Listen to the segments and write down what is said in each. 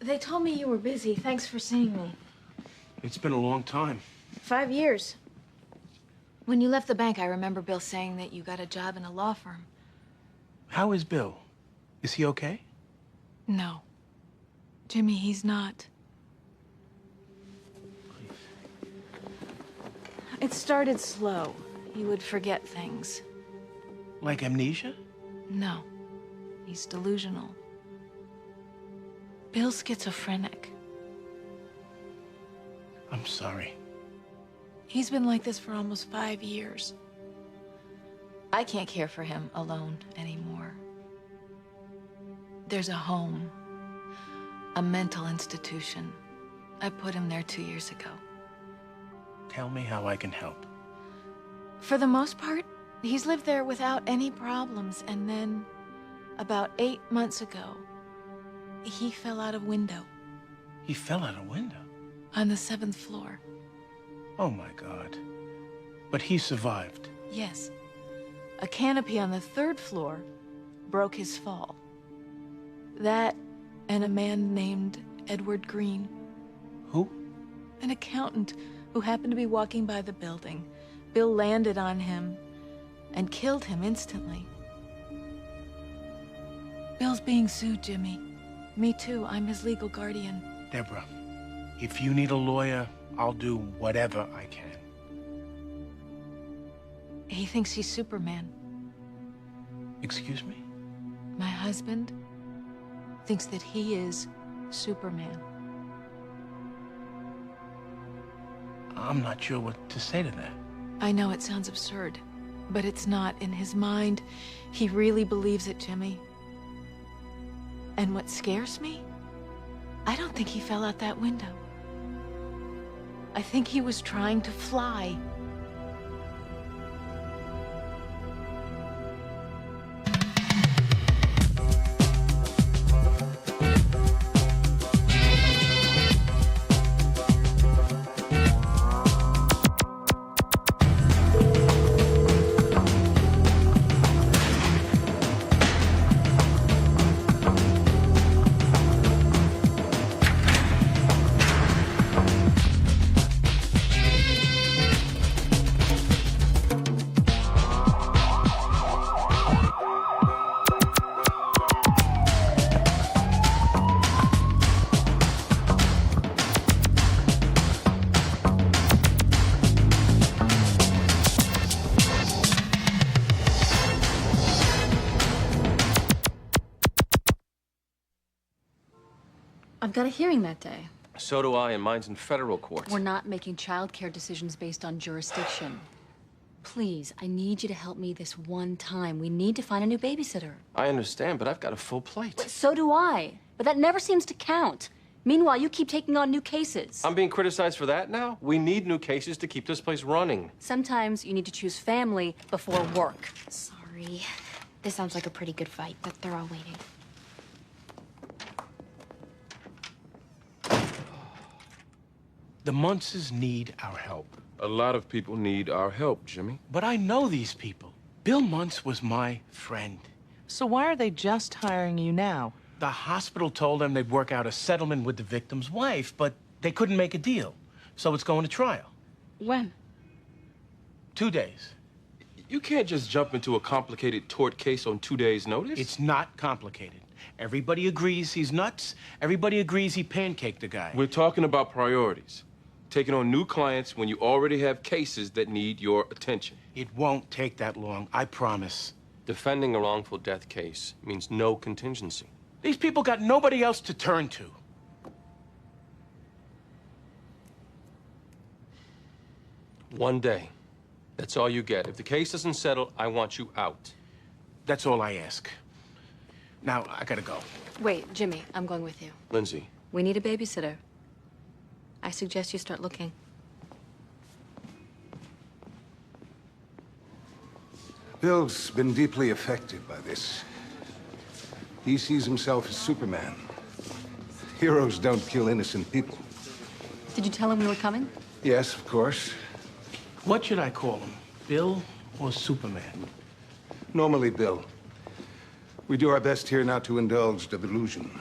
They told me you were busy. Thanks for seeing me. It's been a long time. 5 years. When you left the bank, I remember Bill saying that you got a job in a law firm. How is Bill? Is he okay? No. Jimmy, he's not. It started slow. He would forget things. Like amnesia? No. He's delusional. Bill's schizophrenic. I'm sorry. He's been like this for almost 5 years. I can't care for him alone anymore. There's a home, a mental institution. I put him there 2 years ago. Tell me how I can help. For the most part, he's lived there without any problems, and then, about 8 months ago, he fell out a window. He fell out a window? On the 7th floor. Oh my God. But he survived. Yes. A canopy on the 3rd floor broke his fall. That and a man named Edward Green. Who? An accountant who happened to be walking by the building. Bill landed on him and killed him instantly. Bill's being sued, Jimmy. Me too. I'm his legal guardian. Deborah, if you need a lawyer, I'll do whatever I can. He thinks he's Superman. Excuse me? My husband thinks that he is Superman. I'm not sure what to say to that. I know it sounds absurd, but it's not. In his mind, he really believes it, Jimmy. And what scares me? I don't think he fell out that window. I think he was trying to fly. I've got a hearing that day. So do I, and mine's in federal court. We're not making childcare decisions based on jurisdiction. Please, I need you to help me this one time. We need to find a new babysitter. I understand, but I've got a full plate. So do I, but that never seems to count. Meanwhile, you keep taking on new cases. I'm being criticized for that now? We need new cases to keep this place running. Sometimes you need to choose family before work. Sorry. This sounds like a pretty good fight, but they're all waiting. The Munces need our help. A lot of people need our help, Jimmy. But I know these people. Bill Muntz was my friend. So why are they just hiring you now? The hospital told them they'd work out a settlement with the victim's wife, but they couldn't make a deal. So it's going to trial. When? 2 days. You can't just jump into a complicated tort case on 2 days' notice. It's not complicated. Everybody agrees he's nuts. Everybody agrees he pancaked the guy. We're talking about priorities. Taking on new clients when you already have cases that need your attention. It won't take that long, I promise. Defending a wrongful death case means no contingency. These people got nobody else to turn to. One day. That's all you get. If the case doesn't settle, I want you out. That's all I ask. Now, I gotta go. Wait, Jimmy, I'm going with you. Lindsay. We need a babysitter. I suggest you start looking. Bill's been deeply affected by this. He sees himself as Superman. Heroes don't kill innocent people. Did you tell him we were coming? Yes, of course. What should I call him? Bill or Superman? Normally, Bill. We do our best here not to indulge the delusion.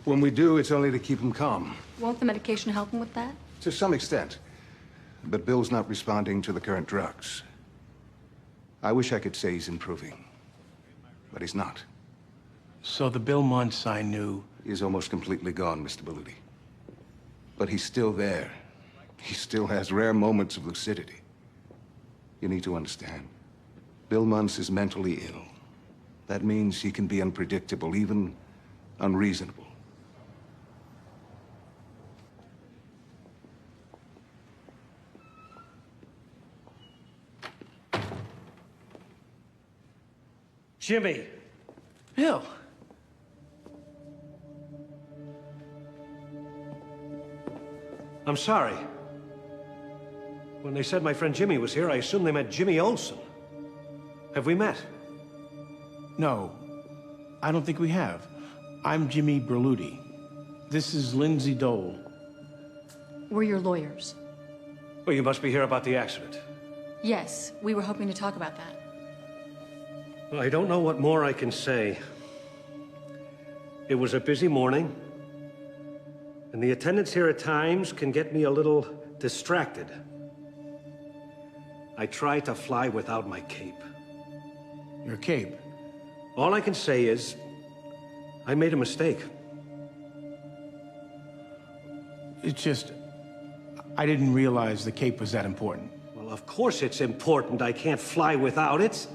When we do, it's only to keep him calm. Won't the medication help him with that? To some extent. But Bill's not responding to the current drugs. I wish I could say he's improving, but he's not. So the Bill Muntz I knew... Is almost completely gone, Mr. Beluti. But he's still there. He still has rare moments of lucidity. You need to understand. Bill Muntz is mentally ill. That means he can be unpredictable, even unreasonable. Jimmy. Bill. I'm sorry. When they said my friend Jimmy was here, I assumed they meant Jimmy Olsen. Have we met? No, I don't think we have. I'm Jimmy Berluti. This is Lindsay Dole. We're your lawyers. Well, you must be here about the accident. Yes, we were hoping to talk about that. Well, I don't know what more I can say. It was a busy morning, and the attendants here at times can get me a little distracted. I tried to fly without my cape. Your cape? All I can say is, I made a mistake. It's just... I didn't realize the cape was that important. Well, of course it's important. I can't fly without it.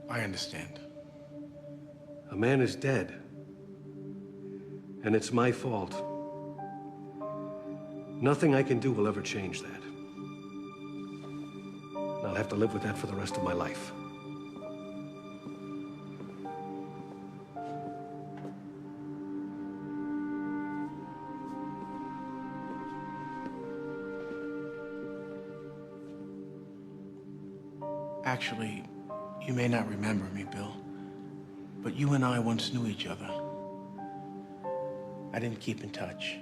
I understand. A man is dead. And it's my fault. Nothing I can do will ever change that. And I'll have to live with that for the rest of my life. Actually, you may not remember me, Bill, but you and I once knew each other. I didn't keep in touch.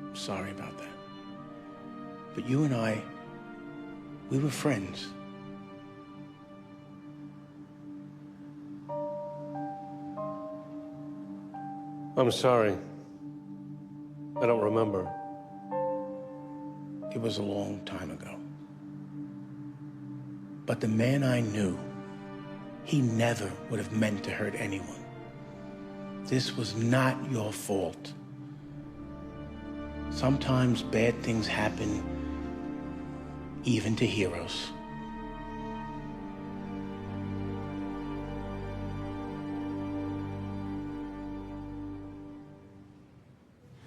I'm sorry about that. But you and I, we were friends. I'm sorry. I don't remember. It was a long time ago. But the man I knew, he never would have meant to hurt anyone. This was not your fault. Sometimes bad things happen, even to heroes.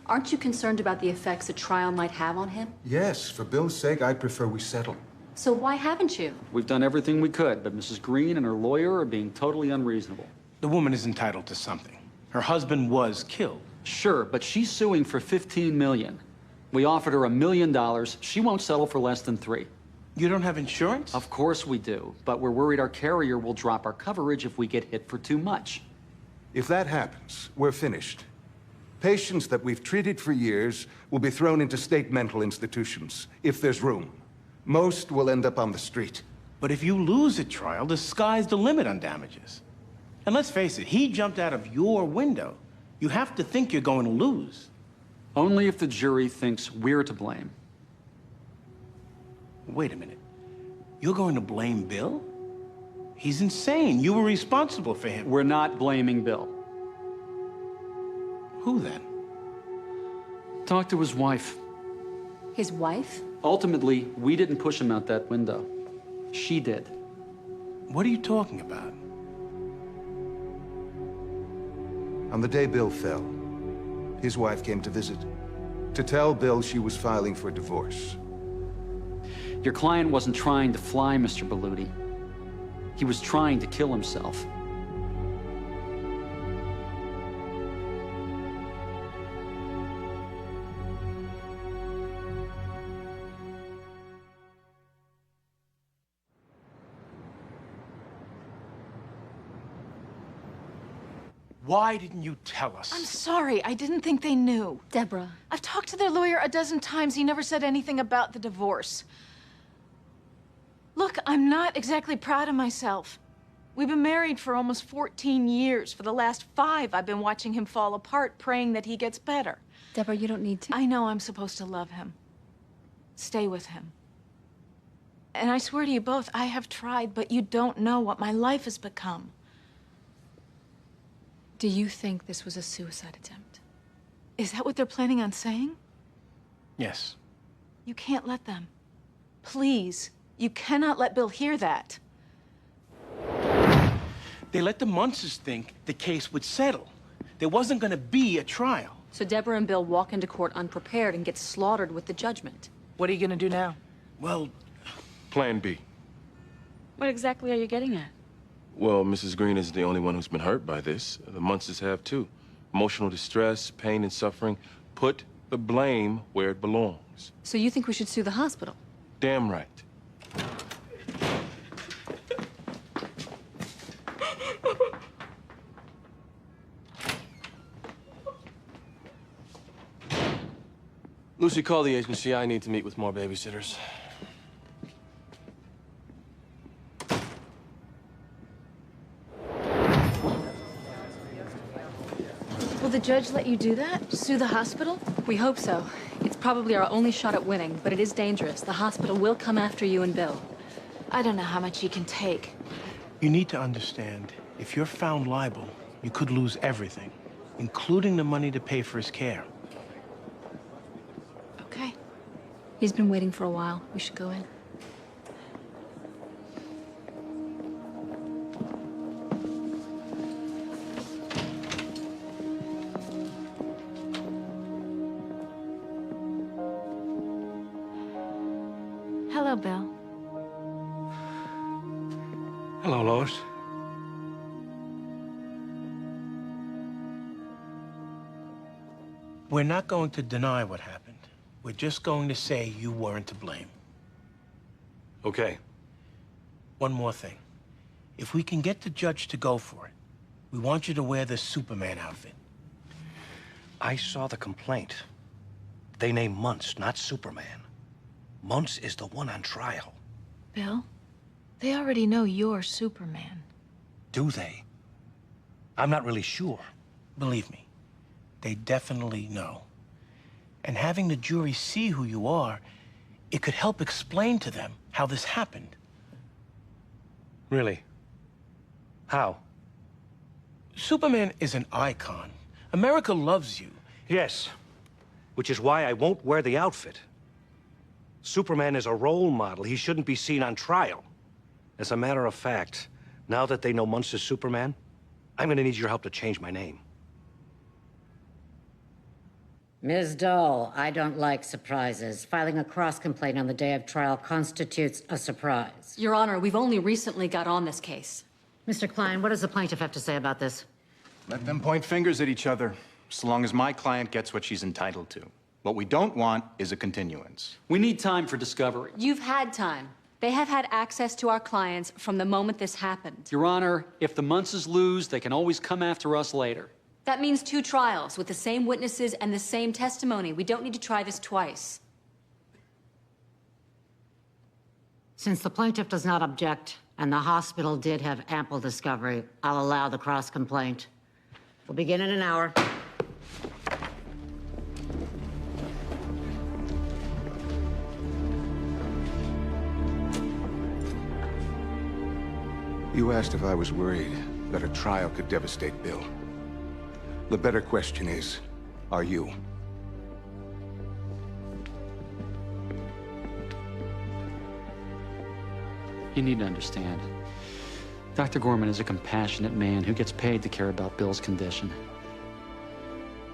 Aren't you concerned about the effects a trial might have on him? Yes, for Bill's sake, I prefer we settle. So why haven't you? We've done everything we could, but Mrs. Green and her lawyer are being totally unreasonable. The woman is entitled to something. Her husband was killed. Sure, but she's suing for $15 million. We offered her $1 million. She won't settle for less than $3 million. You don't have insurance? Of course we do, but we're worried our carrier will drop our coverage if we get hit for too much. If that happens, we're finished. Patients that we've treated for years will be thrown into state mental institutions, if there's room. Most will end up on the street. But if you lose a trial, the sky's the limit on damages. And let's face it, he jumped out of your window. You have to think you're going to lose. Only if the jury thinks we're to blame. Wait a minute. You're going to blame Bill? He's insane. You were responsible for him. We're not blaming Bill. Who then? Talk to his wife. His wife? Ultimately, we didn't push him out that window. She did. What are you talking about? On the day Bill fell, his wife came to visit, to tell Bill she was filing for divorce. Your client wasn't trying to fly, Mr. Beluti. He was trying to kill himself. Why didn't you tell us? I'm sorry. I didn't think they knew. Deborah. I've talked to their lawyer a dozen times. He never said anything about the divorce. Look, I'm not exactly proud of myself. We've been married for almost 14 years. For the last 5, I've been watching him fall apart, praying that he gets better. Deborah, you don't need to. I know I'm supposed to love him. Stay with him. And I swear to you both, I have tried, but you don't know what my life has become. Do you think this was a suicide attempt? Is that what they're planning on saying? Yes. You can't let them. Please, you cannot let Bill hear that. They let the Munsters think the case would settle. There wasn't gonna be a trial. So Deborah and Bill walk into court unprepared and get slaughtered with the judgment. What are you gonna do now? Well, Plan B. What exactly are you getting at? Well, Mrs. Green isn't the only one who's been hurt by this. The Munsters have too. Emotional distress, pain and suffering. Put the blame where it belongs. So you think we should sue the hospital? Damn right. Lucy, call the agency. I need to meet with more babysitters. Will the judge let you do that? Sue the hospital? We hope so. It's probably our only shot at winning, but it is dangerous. The hospital will come after you and Bill. I don't know how much he can take. you need to understand, if you're found liable, you could lose everything, including the money to pay for his care. Okay. He's been waiting for a while. We should go in. Hello, Bill. Hello, Lois. We're not going to deny what happened. We're just going to say you weren't to blame. Okay. One more thing. If we can get the judge to go for it, we want you to wear this Superman outfit. I saw the complaint. They name Muntz, not Superman. Muntz is the one on trial. Bill, they already know you're Superman. Do they? I'm not really sure. Believe me, they definitely know. And having the jury see who you are, it could help explain to them how this happened. Really? How? Superman is an icon. America loves you. Yes. Which is why I won't wear the outfit. Superman is a role model. He shouldn't be seen on trial. As a matter of fact, now that they know Muntz is Superman, I'm gonna need your help to change my name. Ms. Dole, I don't like surprises. Filing a cross-complaint on the day of trial constitutes a surprise. Your Honor, we've only recently got on this case. Mr. Klein, what does the plaintiff have to say about this? Let them point fingers at each other, so long as my client gets what she's entitled to. What we don't want is a continuance. We need time for discovery. You've had time. They have had access to our clients from the moment this happened. Your Honor, if the Muntzes lose, they can always come after us later. That means 2 trials with the same witnesses and the same testimony. We don't need to try this twice. Since the plaintiff does not object, and the hospital did have ample discovery, I'll allow the cross-complaint. We'll begin in an hour. You asked if I was worried that a trial could devastate Bill. The better question is, are you? You need to understand. Dr. Gorman is a compassionate man who gets paid to care about Bill's condition.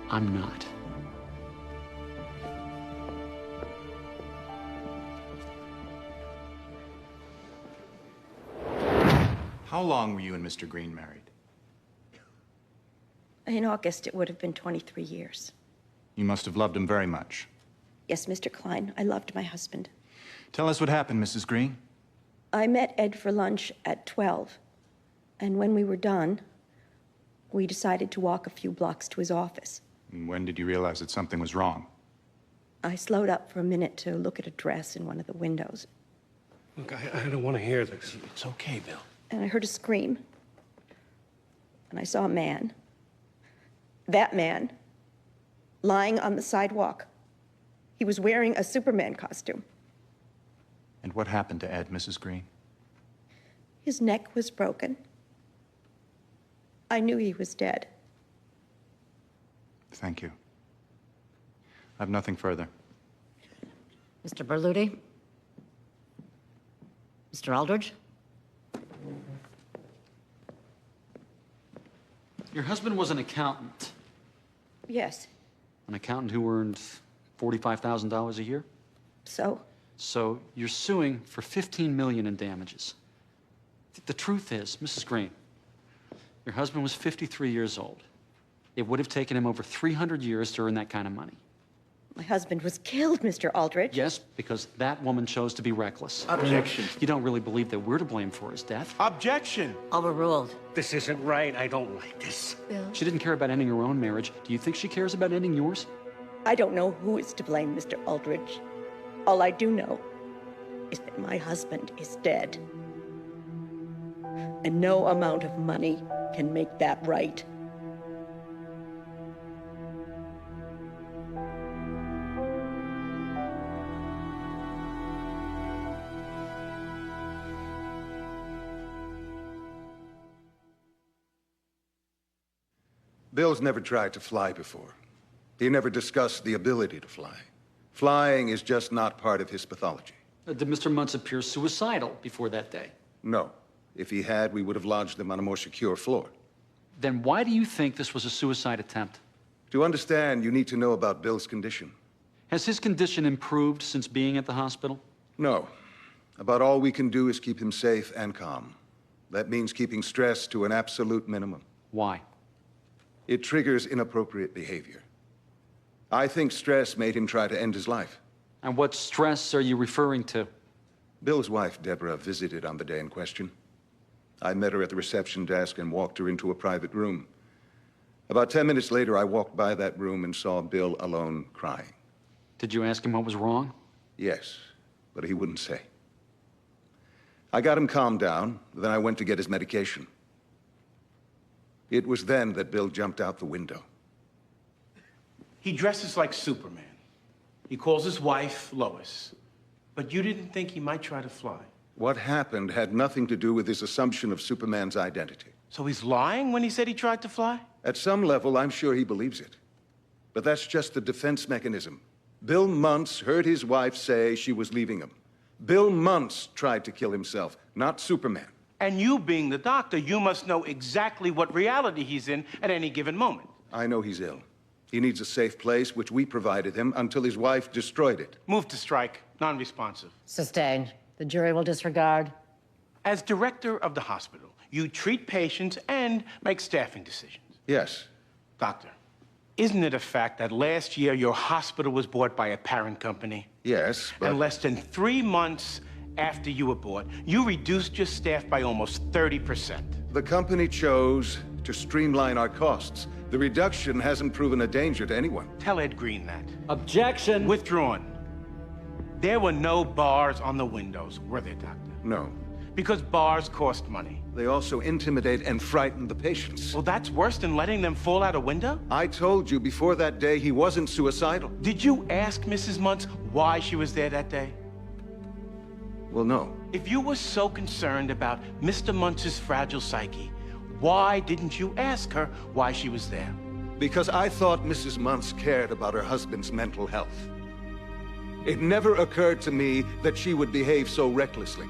I'm not. How long were you and Mr. Green married? In August, it would have been 23 years. You must have loved him very much. Yes, Mr. Klein, I loved my husband. Tell us what happened, Mrs. Green. I met Ed for lunch at 12, and when we were done, we decided to walk a few blocks to his office. And when did you realize that something was wrong? I slowed up for a minute to look at a dress in one of the windows. Look, I don't want to hear this. It's okay, Bill. And I heard a scream. and I saw a man, that man, lying on the sidewalk. He was wearing a Superman costume. And what happened to Ed, Mrs. Green? His neck was broken. I knew he was dead. Thank you. I have nothing further. Mr. Berluti? Mr. Aldridge? Your husband was an accountant. Yes. An accountant who earned $45,000 a year? So? So you're suing for $15 million in damages. The truth is, Mrs. Green, your husband was 53 years old. It would have taken him over 300 years to earn that kind of money. My husband was killed, Mr. Aldrich. Yes, because that woman chose to be reckless. Objection. You don't really believe that we're to blame for his death? Objection. Overruled. This isn't right. I don't like this. Bill? She didn't care about ending her own marriage. Do you think she cares about ending yours? I don't know who is to blame, Mr. Aldrich. All I do know is that my husband is dead. And no amount of money can make that right. Bill's never tried to fly before. He never discussed the ability to fly. Flying is just not part of his pathology. Did Mr. Muntz appear suicidal before that day? No. If he had, we would have lodged him on a more secure floor. Then why do you think this was a suicide attempt? To understand, you need to know about Bill's condition. Has his condition improved since being at the hospital? No. About all we can do is keep him safe and calm. That means keeping stress to an absolute minimum. Why? It triggers inappropriate behavior. I think stress made him try to end his life. And what stress are you referring to? Bill's wife, Deborah, visited on the day in question. I met her at the reception desk and walked her into a private room. About 10 minutes later, I walked by that room and saw Bill alone crying. Did you ask him what was wrong? Yes, but he wouldn't say. I got him calmed down, then I went to get his medication. It was then that Bill jumped out the window. He dresses like Superman. He calls his wife Lois. But you didn't think he might try to fly. What happened had nothing to do with his assumption of Superman's identity. So he's lying when he said he tried to fly? At some level, I'm sure he believes it. But that's just the defense mechanism. Bill Muntz heard his wife say she was leaving him. Bill Muntz tried to kill himself, not Superman. And you being the doctor, you must know exactly what reality he's in at any given moment. I know he's ill. He needs a safe place, which we provided him until his wife destroyed it. Move to strike, non-responsive. Sustained. The jury will disregard. As director of the hospital, you treat patients and make staffing decisions. Yes. Doctor, isn't it a fact that last year your hospital was bought by a parent company? Yes, but... And less than 3 months after you were bought, you reduced your staff by almost 30%. The company chose to streamline our costs. The reduction hasn't proven a danger to anyone. Tell Ed Green that. Objection! Withdrawn. There were no bars on the windows, were there, Doctor? No. Because bars cost money. They also intimidate and frighten the patients. Well, that's worse than letting them fall out a window? I told you before that day he wasn't suicidal. Did you ask Mrs. Muntz why she was there that day? Well, no. If you were so concerned about Mr. Muntz's fragile psyche, why didn't you ask her why she was there? Because I thought Mrs. Muntz cared about her husband's mental health. It never occurred to me that she would behave so recklessly.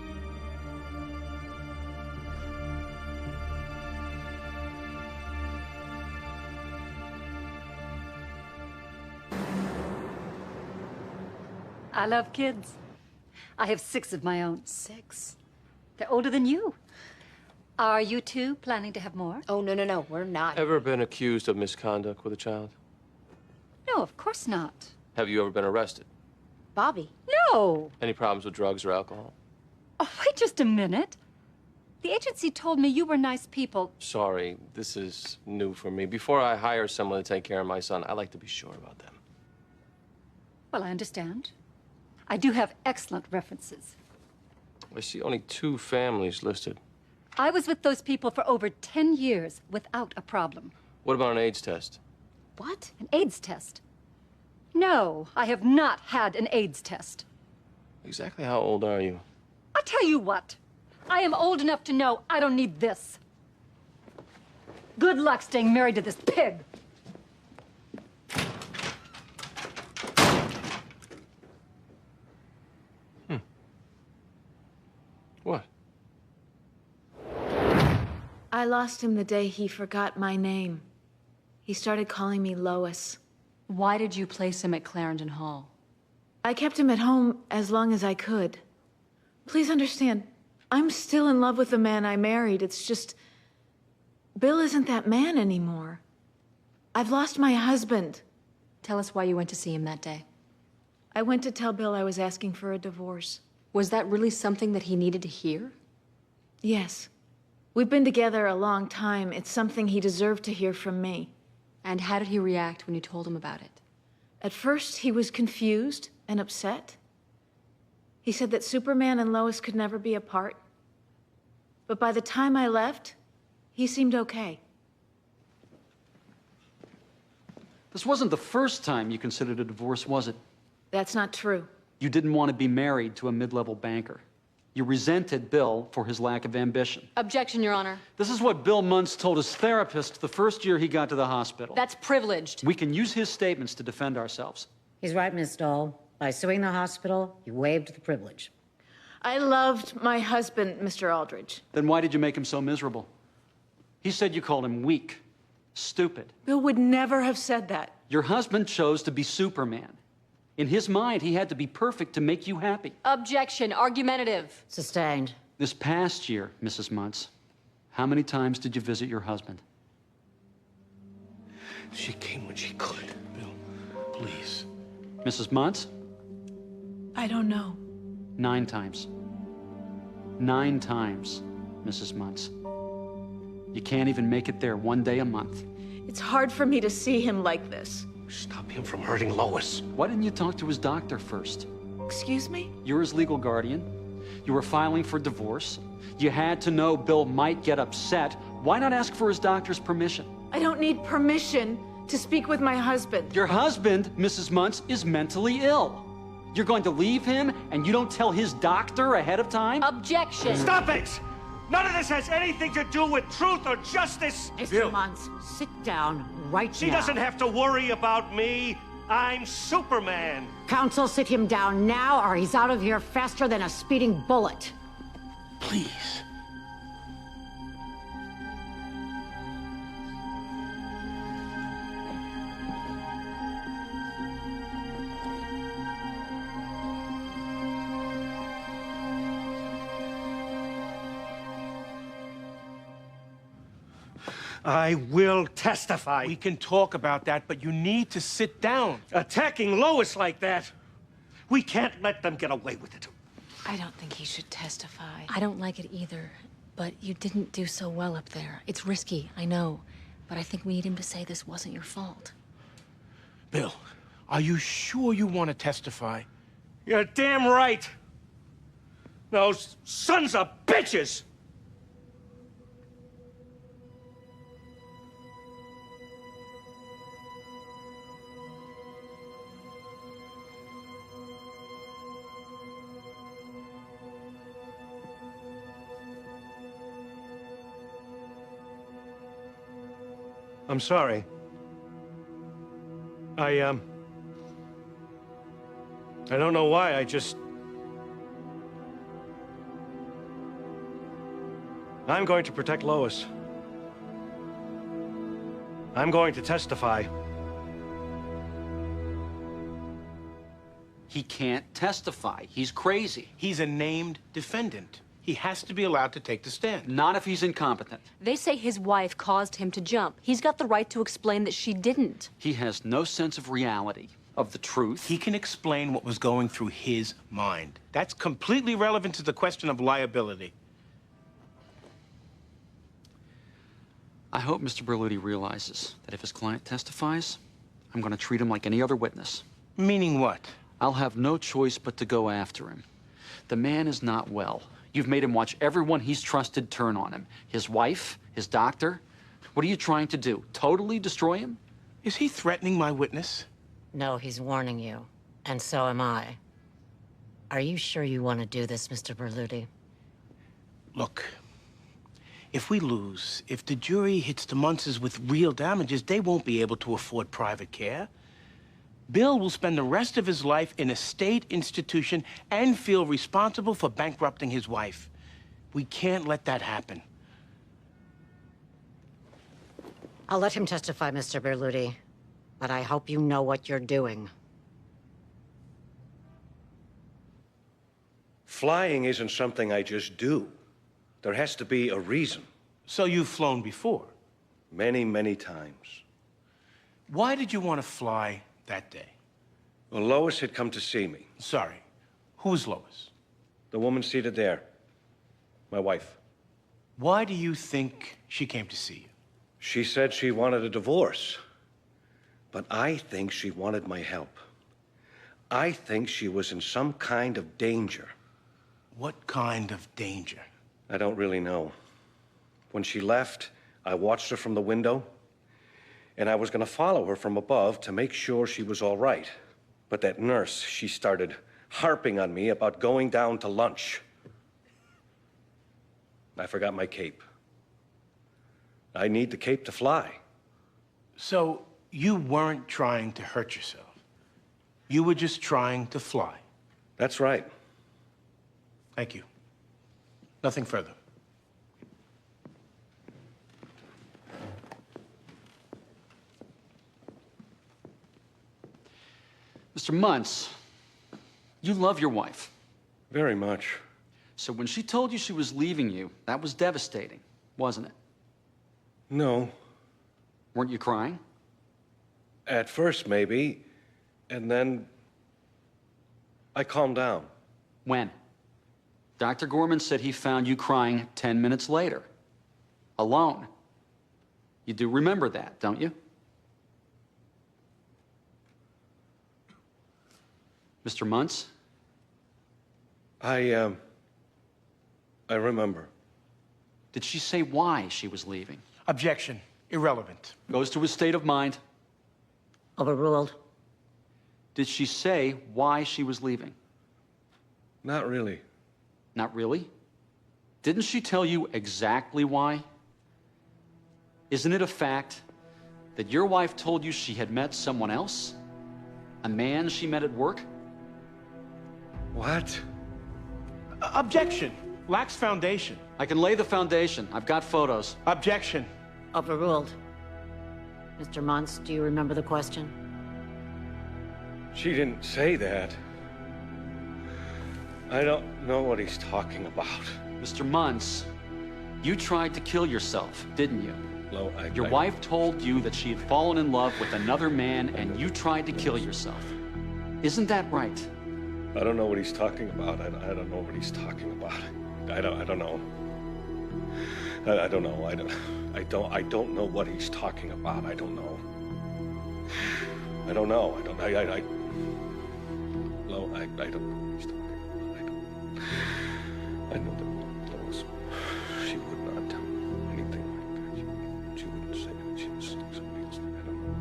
I love kids. I have 6 of my own. 6? They're older than you. Are you two planning to have more? Oh, no, we're not. Ever been accused of misconduct with a child? No, of course not. Have you ever been arrested? Bobby. No! Any problems with drugs or alcohol? Oh, wait just a minute. The agency told me you were nice people. Sorry, this is new for me. Before I hire someone to take care of my son, I like to be sure about them. Well, I understand. I do have excellent references. I see only 2 families listed. I was with those people for over 10 years without a problem. What about an AIDS test? What? An AIDS test? No, I have not had an AIDS test. Exactly how old are you? I tell you what, I am old enough to know I don't need this. Good luck staying married to this pig. What? I lost him the day he forgot my name. He started calling me Lois. Why did you place him at Clarendon Hall? I kept him at home as long as I could. Please understand, I'm still in love with the man I married. It's just, Bill isn't that man anymore. I've lost my husband. Tell us why you went to see him that day. I went to tell Bill I was asking for a divorce. Was that really something that he needed to hear? Yes. We've been together a long time. It's something he deserved to hear from me. And how did he react when you told him about it? At first, he was confused and upset. He said that Superman and Lois could never be apart. But by the time I left, he seemed okay. This wasn't the first time you considered a divorce, was it? That's not true. You didn't want to be married to a mid-level banker. You resented Bill for his lack of ambition. Objection, Your Honor. This is what Bill Muntz told his therapist the first year he got to the hospital. That's privileged. We can use his statements to defend ourselves. He's right, Miss Stoll. By suing the hospital, you waived the privilege. I loved my husband, Mr. Aldridge. Then why did you make him so miserable? He said you called him weak, stupid. Bill would never have said that. Your husband chose to be Superman. In his mind, he had to be perfect to make you happy. Objection, argumentative. Sustained. This past year, Mrs. Muntz, how many times did you visit your husband? She came when she could. Bill, please. Mrs. Muntz? I don't know. 9 times. 9 times, Mrs. Muntz. You can't even make it there one day a month. It's hard for me to see him like this. Stop him from hurting Lois. Why didn't you talk to his doctor first? Excuse me? You're his legal guardian. You were filing for divorce. You had to know Bill might get upset. Why not ask for his doctor's permission? I don't need permission to speak with my husband. Your husband, Mrs. Muntz, is mentally ill. You're going to leave him and you don't tell his doctor ahead of time? Objection. Stop it! None of this has anything to do with truth or justice. Mr. Muntz, sit down right She now. doesn't have to worry about me. I'm Superman. Counsel, sit him down now, or he's out of here faster than a speeding bullet. Please. I will testify. We can talk about that, but you need to sit down. Attacking Lois like that, we can't let them get away with it. I don't think he should testify. I don't like it either, but you didn't do so well up there. It's risky, I know, but I think we need him to say this wasn't your fault. Bill, are you sure you want to testify? You're damn right. Those sons of bitches! I'm sorry. I don't know why, I'm going to protect Lois. I'm going to testify. He can't testify. He's crazy. He's a named defendant. He has to be allowed to take the stand. Not if he's incompetent. They say his wife caused him to jump. He's got the right to explain that she didn't. He has no sense of reality, of the truth. He can explain what was going through his mind. That's completely relevant to the question of liability. I hope Mr. Berluti realizes that if his client testifies, I'm going to treat him like any other witness. Meaning what? I'll have no choice but to go after him. The man is not well. You've made him watch everyone he's trusted turn on him. His wife, his doctor. What are you trying to do? Totally destroy him? Is he threatening my witness? No, he's warning you. And so am I. Are you sure you want to do this, Mr. Berluti? Look, if we lose, if the jury hits the Munces with real damages, they won't be able to afford private care. Bill will spend the rest of his life in a state institution and feel responsible for bankrupting his wife. We can't let that happen. I'll let him testify, Mr. Berluti. But I hope you know what you're doing. Flying isn't something I just do. There has to be a reason. So you've flown before? Many, many times. Why did you want to fly that day? Well, Lois had come to see me. Sorry, who's Lois? The woman seated there. My wife. Why do you think she came to see you? She said she wanted a divorce. But I think she wanted my help. I think she was in some kind of danger. What kind of danger? I don't really know. When she left, I watched her from the window, and I was going to follow her from above to make sure she was all right. But that nurse, she started harping on me about going down to lunch. I forgot my cape. I need the cape to fly. So you weren't trying to hurt yourself. You were just trying to fly. That's right. Thank you. Nothing further. Mr. Muntz, you love your wife. Very much. So when she told you she was leaving you, that was devastating, wasn't it? No. Weren't you crying? At first, maybe. And then I calmed down. When? Dr. Gorman said he found you crying 10 minutes later. Alone. You do remember that, don't you? Mr. Muntz? I remember. Did she say why she was leaving? Objection. Irrelevant. Goes to his state of mind. Overruled. Did she say why she was leaving? Not really. Not really? Didn't she tell you exactly why? Isn't it a fact that your wife told you she had met someone else? A man she met at work? What? Objection. Lacks foundation. I can lay the foundation. I've got photos. Objection. Overruled. Mr. Muntz, do you remember the question? She didn't say that. I don't know what he's talking about. Mr. Muntz, you tried to kill yourself, didn't you? No, Your wife told you that she had fallen in love with another man and you tried to kill yourself. Isn't that right? I don't know what he's talking about. I don't know what he's talking about. I don't know. I don't know. I don't know what he's talking about. I don't know. I don't know. I don't know what he's talking about. I know that Lois, she would not tell me anything like that. She wouldn't say that she was seeing somebody else. I don't know.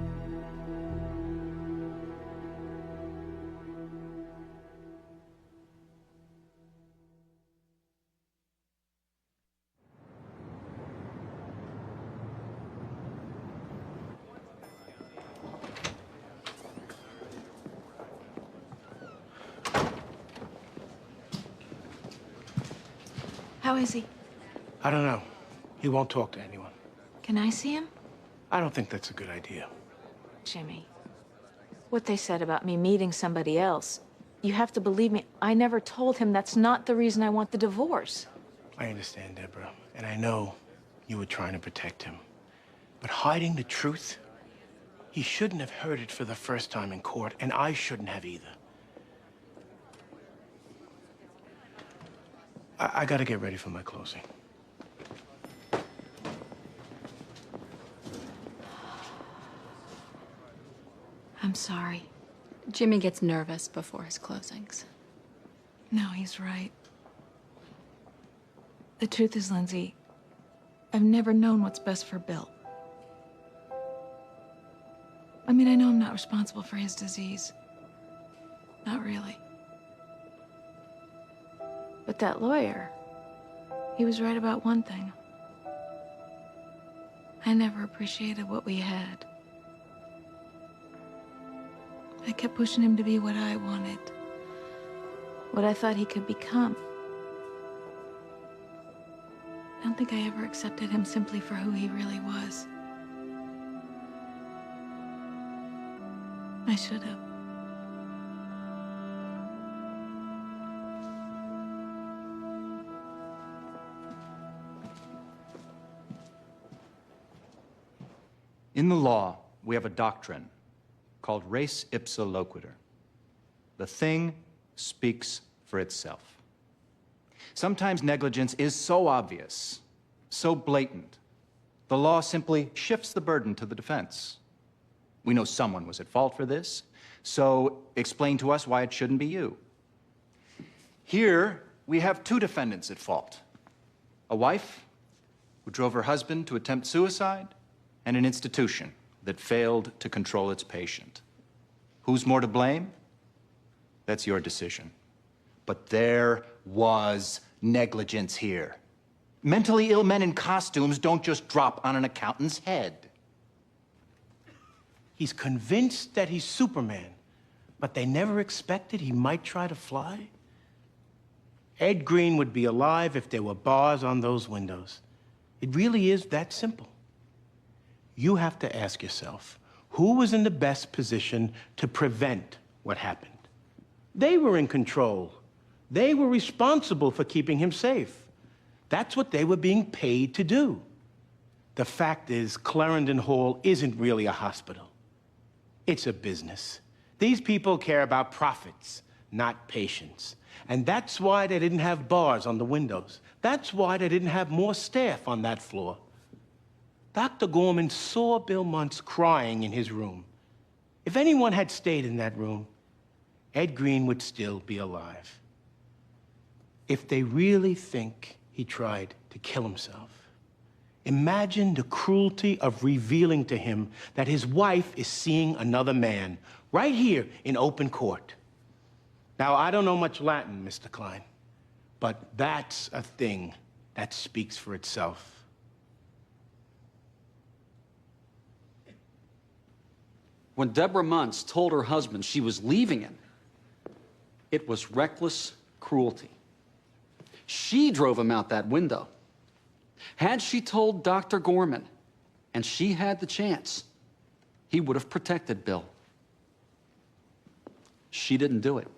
How is he? I don't know. He won't talk to anyone. Can I see him? I don't think that's a good idea. Jimmy, what they said about me meeting somebody else, you have to believe me. I never told him that's not the reason I want the divorce. I understand, Deborah, and I know you were trying to protect him. But hiding the truth? He shouldn't have heard it for the first time in court, and I shouldn't have either. I gotta get ready for my closing. I'm sorry. Jimmy gets nervous before his closings. No, he's right. The truth is, Lindsay, I've never known what's best for Bill. I mean, I know I'm not responsible for his disease. Not really. But that lawyer, he was right about one thing. I never appreciated what we had. I kept pushing him to be what I wanted, what I thought he could become. I don't think I ever accepted him simply for who he really was. I should have. In the law, we have a doctrine called res ipsa loquitur. The thing speaks for itself. Sometimes negligence is so obvious, so blatant, the law simply shifts the burden to the defense. We know someone was at fault for this, so explain to us why it shouldn't be you. Here, we have two defendants at fault. A wife who drove her husband to attempt suicide, and an institution that failed to control its patient. Who's more to blame? That's your decision. But there was negligence here. Mentally ill men in costumes don't just drop on an accountant's head. He's convinced that he's Superman, but they never expected he might try to fly? Ed Green would be alive if there were bars on those windows. It really is that simple. You have to ask yourself, who was in the best position to prevent what happened? They were in control. They were responsible for keeping him safe. That's what they were being paid to do. The fact is, Clarendon Hall isn't really a hospital. It's a business. These people care about profits, not patients. And that's why they didn't have bars on the windows. That's why they didn't have more staff on that floor. Dr. Gorman saw Bill Muntz crying in his room. If anyone had stayed in that room, Ed Green would still be alive. If they really think he tried to kill himself, imagine the cruelty of revealing to him that his wife is seeing another man right here in open court. Now, I don't know much Latin, Mr. Klein, but that's a thing that speaks for itself. When Deborah Muntz told her husband she was leaving him, it was reckless cruelty. She drove him out that window. Had she told Dr. Gorman, and she had the chance, he would have protected Bill. She didn't do it.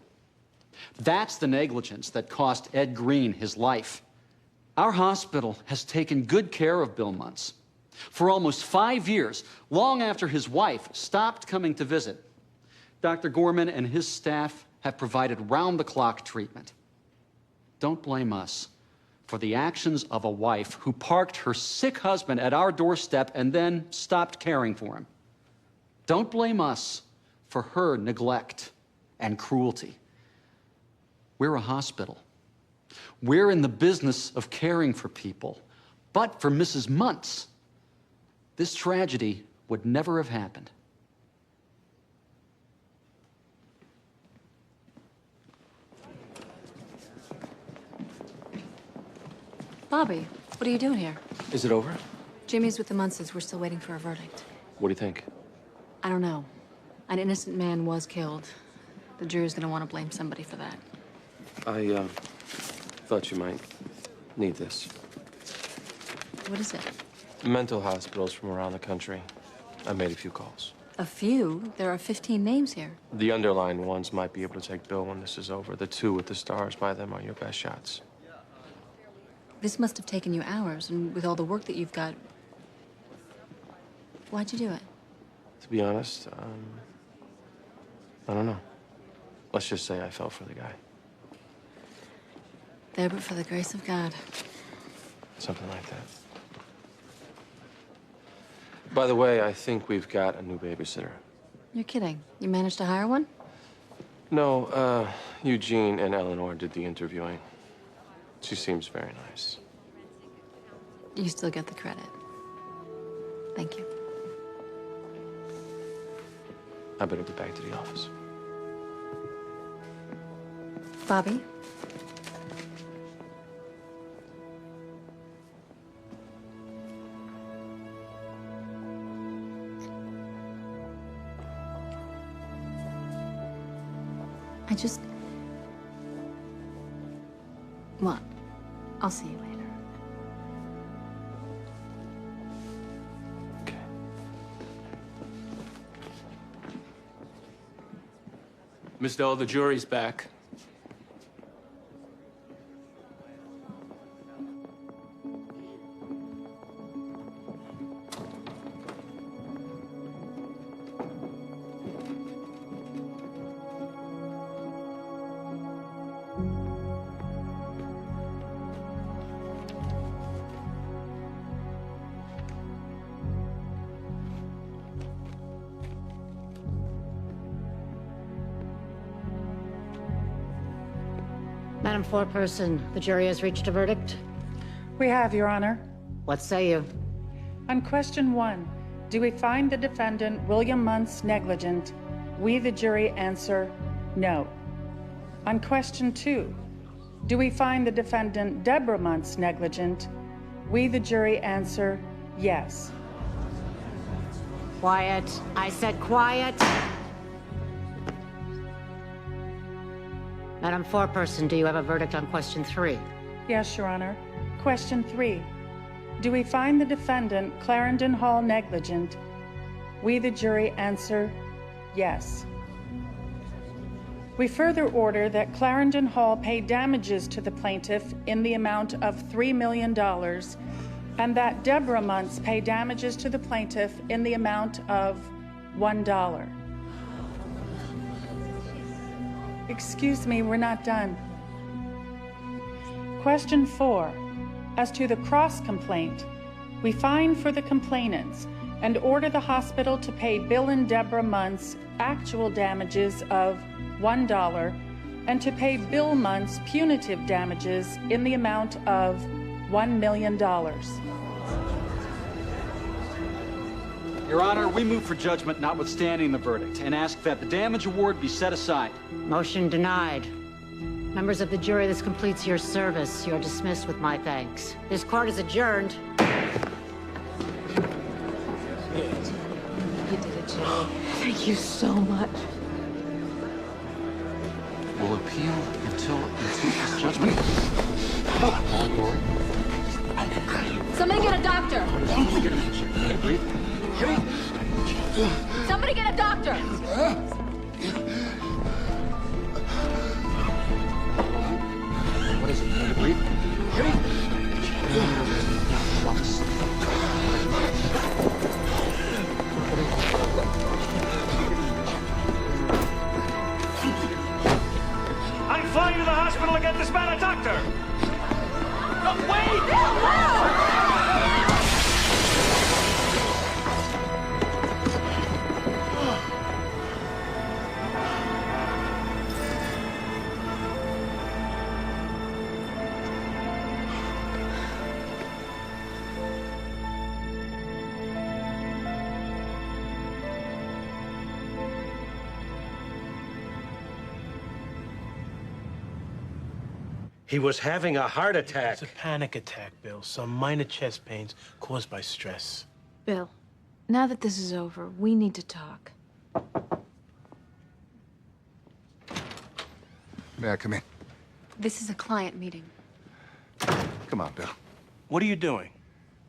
That's the negligence that cost Ed Green his life. Our hospital has taken good care of Bill Muntz. For almost 5 years, long after his wife stopped coming to visit, Dr. Gorman and his staff have provided round-the-clock treatment. Don't blame us for the actions of a wife who parked her sick husband at our doorstep and then stopped caring for him. Don't blame us for her neglect and cruelty. We're a hospital. We're in the business of caring for people. But for Mrs. Muntz, this tragedy would never have happened. Bobby, what are you doing here? Is it over? Jimmy's with the Muntzes. We're still waiting for a verdict. What do you think? I don't know. An innocent man was killed. The jury's gonna want to blame somebody for that. I thought you might need this. What is it? Mental hospitals from around the country. I made a few calls. A few? There are 15 names here. The underlying ones might be able to take Bill when this is over. The two with the stars by them are your best shots. This must have taken you hours, and with all the work that you've got, why'd you do it? To be honest, I don't know. Let's just say I fell for the guy. There but for the grace of God. Something like that. By the way, I think we've got a new babysitter. You're kidding. You managed to hire one? No, Eugene and Eleanor did the interviewing. She seems very nice. You still get the credit. Thank you. I better get back to the office. Bobby? What? I'll see you later. Miss Dell, the jury's back. Madam Foreperson, the jury has reached a verdict. We have, Your Honor. What say you? On question 1, do we find the defendant, William Muntz, negligent? We, the jury, answer no. On question 2, do we find the defendant, Deborah Muntz, negligent? We, the jury, answer yes. Quiet. I said quiet. Madam Foreperson, do you have a verdict on question 3? Yes, Your Honor. Question 3, do we find the defendant, Clarendon Hall, negligent? We, the jury, answer yes. We further order that Clarendon Hall pay damages to the plaintiff in the amount of $3 million and that Deborah Muntz pay damages to the plaintiff in the amount of $1. Excuse me, we're not done. Question 4, as to the cross-complaint, we find for the complainants and order the hospital to pay Bill and Deborah Muntz actual damages of $1 and to pay Bill Muntz punitive damages in the amount of $1 million. Your Honor, we move for judgment notwithstanding the verdict and ask that the damage award be set aside. Motion denied. Members of the jury, this completes your service. You're dismissed with my thanks. This court is adjourned. You did it, Jimmy. Thank you so much. We'll appeal until this judgment. Somebody get a doctor! Somebody get a doctor! What is it? Can you breathe? I'm flying to the hospital to get this man a doctor! No, wait! He was having a heart attack. It's a panic attack, Bill. Some minor chest pains caused by stress. Bill, now that this is over, we need to talk. May I come in? This is a client meeting. Come on, Bill. What are you doing?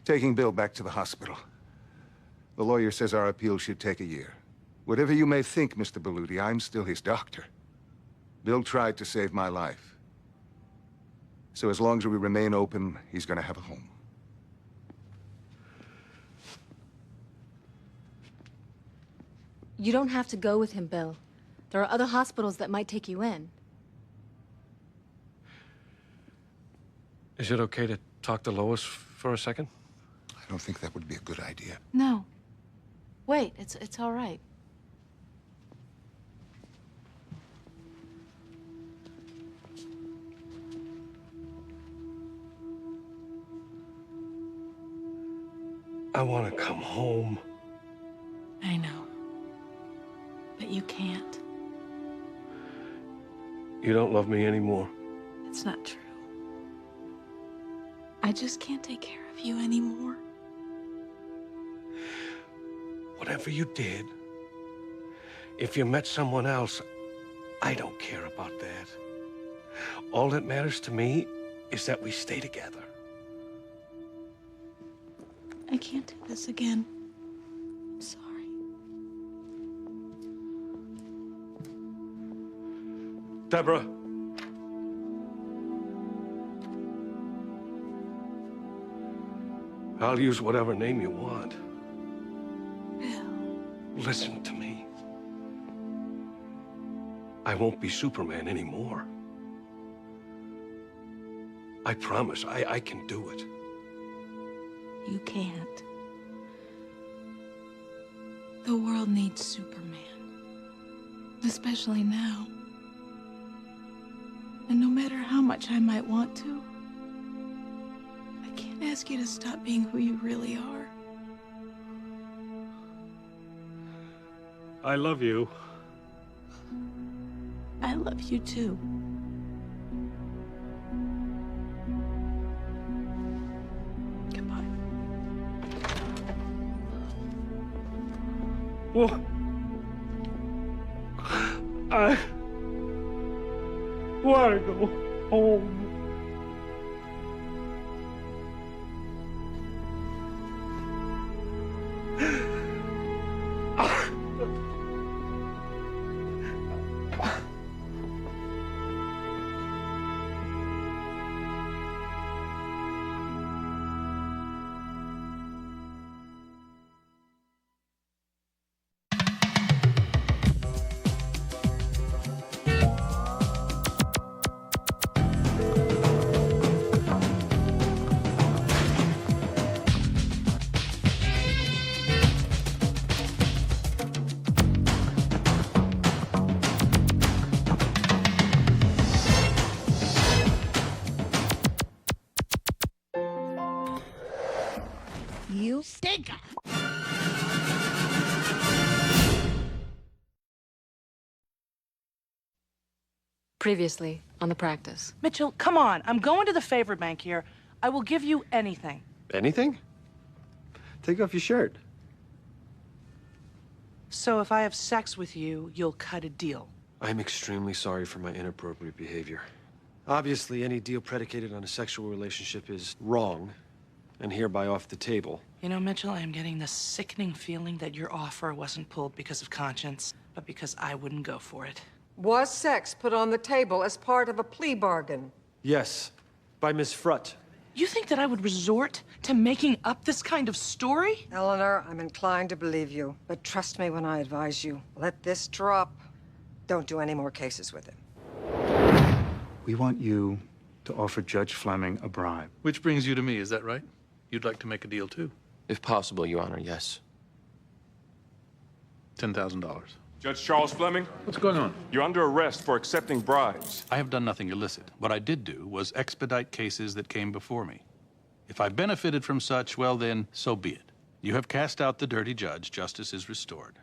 Taking Bill back to the hospital. The lawyer says our appeal should take a year. Whatever you may think, Mr. Berluti, I'm still his doctor. Bill tried to save my life. So as long as we remain open, he's gonna have a home. You don't have to go with him, Bill. There are other hospitals that might take you in. Is it okay to talk to Lois for a second? I don't think that would be a good idea. No. Wait, it's all right. I want to come home. I know. But you can't. You don't love me anymore. It's not true. I just can't take care of you anymore. Whatever you did, if you met someone else, I don't care about that. All that matters to me is that we stay together. I can't do this again. I'm sorry. Deborah. I'll use whatever name you want. Bill. Listen to me. I won't be Superman anymore. I promise, I can do it. You can't. The world needs Superman. Especially now. And no matter how much I might want to, I can't ask you to stop being who you really are. I love you. I love you too. Goodbye. Well, I want to go home. You stinker! Previously on the practice. Mitchell, come on. I'm going to the favor bank here. I will give you anything. Anything? Take off your shirt. So if I have sex with you, you'll cut a deal. I'm extremely sorry for my inappropriate behavior. Obviously, any deal predicated on a sexual relationship is wrong, and hereby off the table. You know, Mitchell, I am getting the sickening feeling that your offer wasn't pulled because of conscience, but because I wouldn't go for it. Was sex put on the table as part of a plea bargain? Yes, by Miss Frutt. You think that I would resort to making up this kind of story? Eleanor, I'm inclined to believe you, but trust me when I advise you. Let this drop. Don't do any more cases with him. We want you to offer Judge Fleming a bribe. Which brings you to me, is that right? You'd like to make a deal, too? If possible, Your Honor, yes. $10,000. Judge Charles Fleming? What's going on? You're under arrest for accepting bribes. I have done nothing illicit. What I did do was expedite cases that came before me. If I benefited from such, well then, so be it. You have cast out the dirty judge. Justice is restored.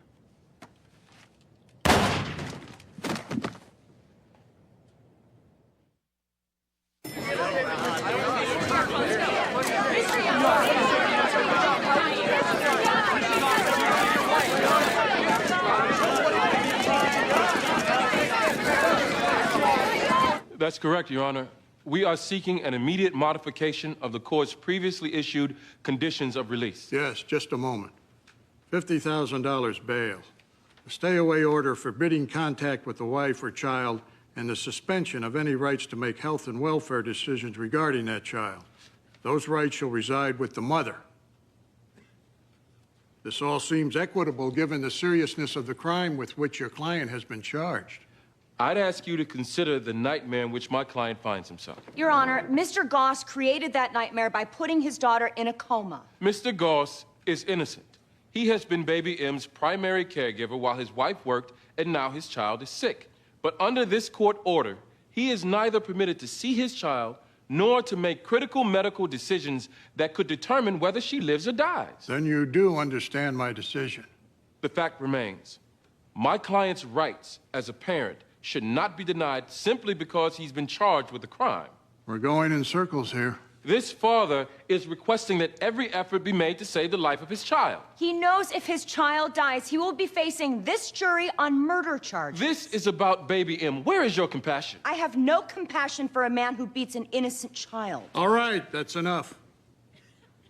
That's correct, Your Honor. We are seeking an immediate modification of the court's previously issued conditions of release. Yes, just a moment. $50,000 bail, a stay-away order forbidding contact with the wife or child, and the suspension of any rights to make health and welfare decisions regarding that child. Those rights shall reside with the mother. This all seems equitable given the seriousness of the crime with which your client has been charged. I'd ask you to consider the nightmare in which my client finds himself. Your Honor, Mr. Goss created that nightmare by putting his daughter in a coma. Mr. Goss is innocent. He has been Baby M's primary caregiver while his wife worked, and now his child is sick. But under this court order, he is neither permitted to see his child nor to make critical medical decisions that could determine whether she lives or dies. Then you do understand my decision. The fact remains, my client's rights as a parent should not be denied simply because he's been charged with a crime. We're going in circles here. This father is requesting that every effort be made to save the life of his child. He knows if his child dies, he will be facing this jury on murder charges. This is about baby M. Where is your compassion? I have no compassion for a man who beats an innocent child. All right, that's enough.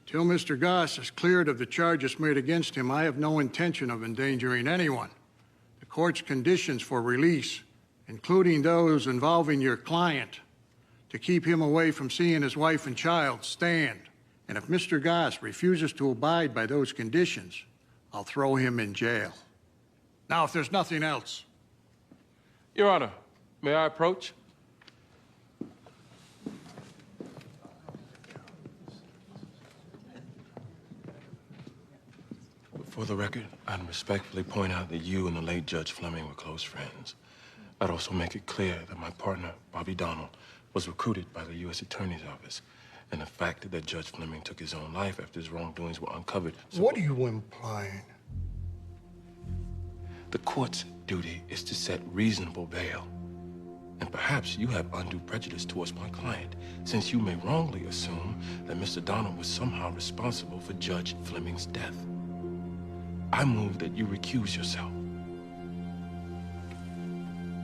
Till Mr. Goss is cleared of the charges made against him, I have no intention of endangering anyone. The court's conditions for release, including those involving your client, to keep him away from seeing his wife and child, stand. And if Mr. Goss refuses to abide by those conditions, I'll throw him in jail. Now, if there's nothing else. Your Honor, may I approach? For the record, I'd respectfully point out that you and the late Judge Fleming were close friends. I'd also make it clear that my partner, Bobby Donald, was recruited by the U.S. Attorney's Office, and the fact that Judge Fleming took his own life after his wrongdoings were uncovered. What are you implying? The court's duty is to set reasonable bail. And perhaps you have undue prejudice towards my client, since you may wrongly assume that Mr. Donald was somehow responsible for Judge Fleming's death. I move that you recuse yourself.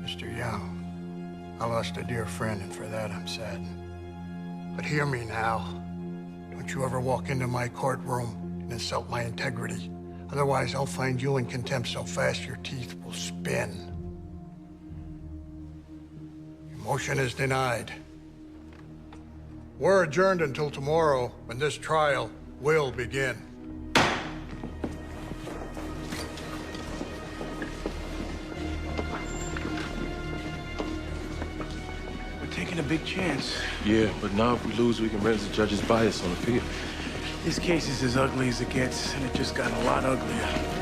Mr. Young, I lost a dear friend, and for that I'm saddened. But hear me now. Don't you ever walk into my courtroom and insult my integrity. Otherwise, I'll find you in contempt so fast your teeth will spin. Your motion is denied. We're adjourned until tomorrow, when this trial will begin. Taking a big chance. Yeah, but now if we lose, we can raise the judge's bias on appeal. This case is as ugly as it gets, and it just got a lot uglier.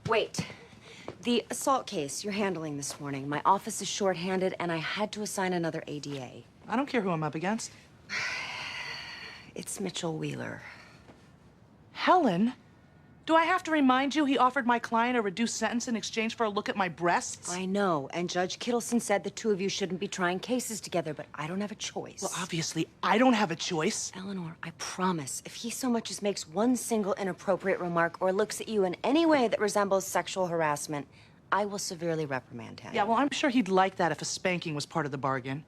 Wait. The assault case you're handling this morning. My office is shorthanded, and I had to assign another ADA. I don't care who I'm up against. It's Mitchell Wheeler. Helen? Do I have to remind you he offered my client a reduced sentence in exchange for a look at my breasts? I know, and Judge Kittleson said the two of you shouldn't be trying cases together, but I don't have a choice. Well, obviously, I don't have a choice. Eleanor, I promise, if he so much as makes one single inappropriate remark or looks at you in any way that resembles sexual harassment, I will severely reprimand him. Yeah, well, I'm sure he'd like that if a spanking was part of the bargain.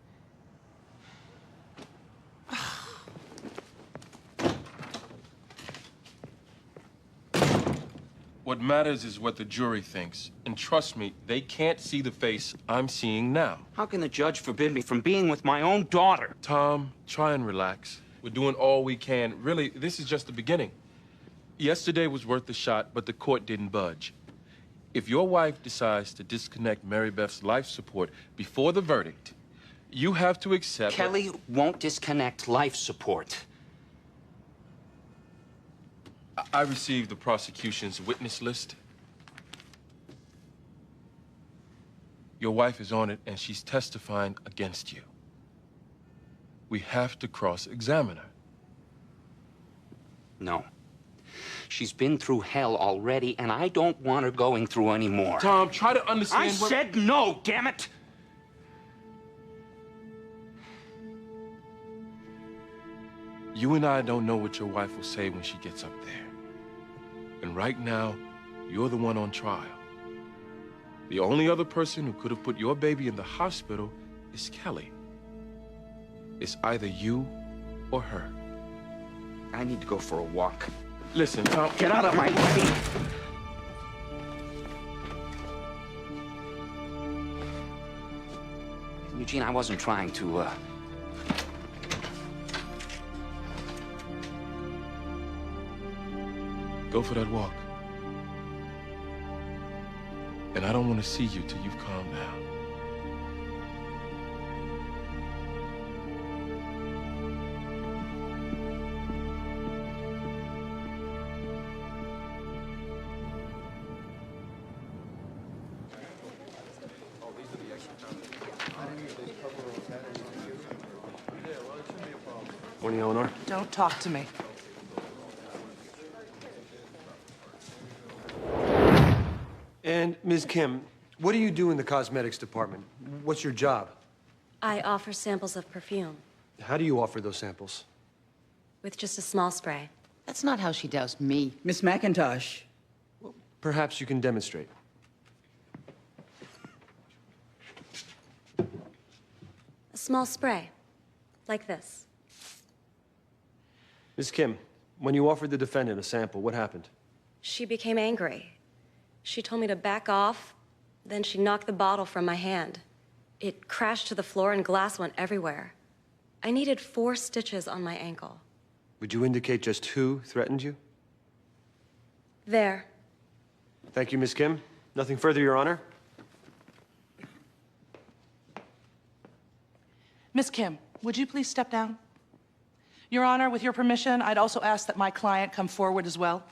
What matters is what the jury thinks. And trust me, they can't see the face I'm seeing now. How can the judge forbid me from being with my own daughter? Tom, try and relax. We're doing all we can. Really, this is just the beginning. Yesterday was worth the shot, but the court didn't budge. If your wife decides to disconnect Mary Beth's life support before the verdict, you have to accept... Kelly won't disconnect life support. I received the prosecution's witness list. Your wife is on it, and she's testifying against you. We have to cross-examine her. No. She's been through hell already, and I don't want her going through any more. Tom, try to understand I said no, damn it! You and I don't know what your wife will say when she gets up there. And right now, you're the one on trial. The only other person who could have put your baby in the hospital is Kelly. It's either you or her. I need to go for a walk. Listen, Tom. Get out of my way! Eugene, I wasn't trying to, Go for that walk. And I don't want to see you till you've calmed down. Morning, Eleanor. Don't talk to me. And Ms. Kim, what do you do in the cosmetics department? What's your job? I offer samples of perfume How do you offer those samples? with just a small spray. That's not how she doused me. Miss McIntosh. Perhaps you can demonstrate. A small spray, like this. Ms. Kim, when you offered the defendant a sample, what happened? She became angry. She told me to back off, then she knocked the bottle from my hand. It crashed to the floor and glass went everywhere. I needed 4 stitches on my ankle. Would you indicate just who threatened you? There. Thank you, Ms. Kim. Nothing further, Your Honor. Miss Kim, would you please step down? Your Honor, with your permission, I'd also ask that my client come forward as well.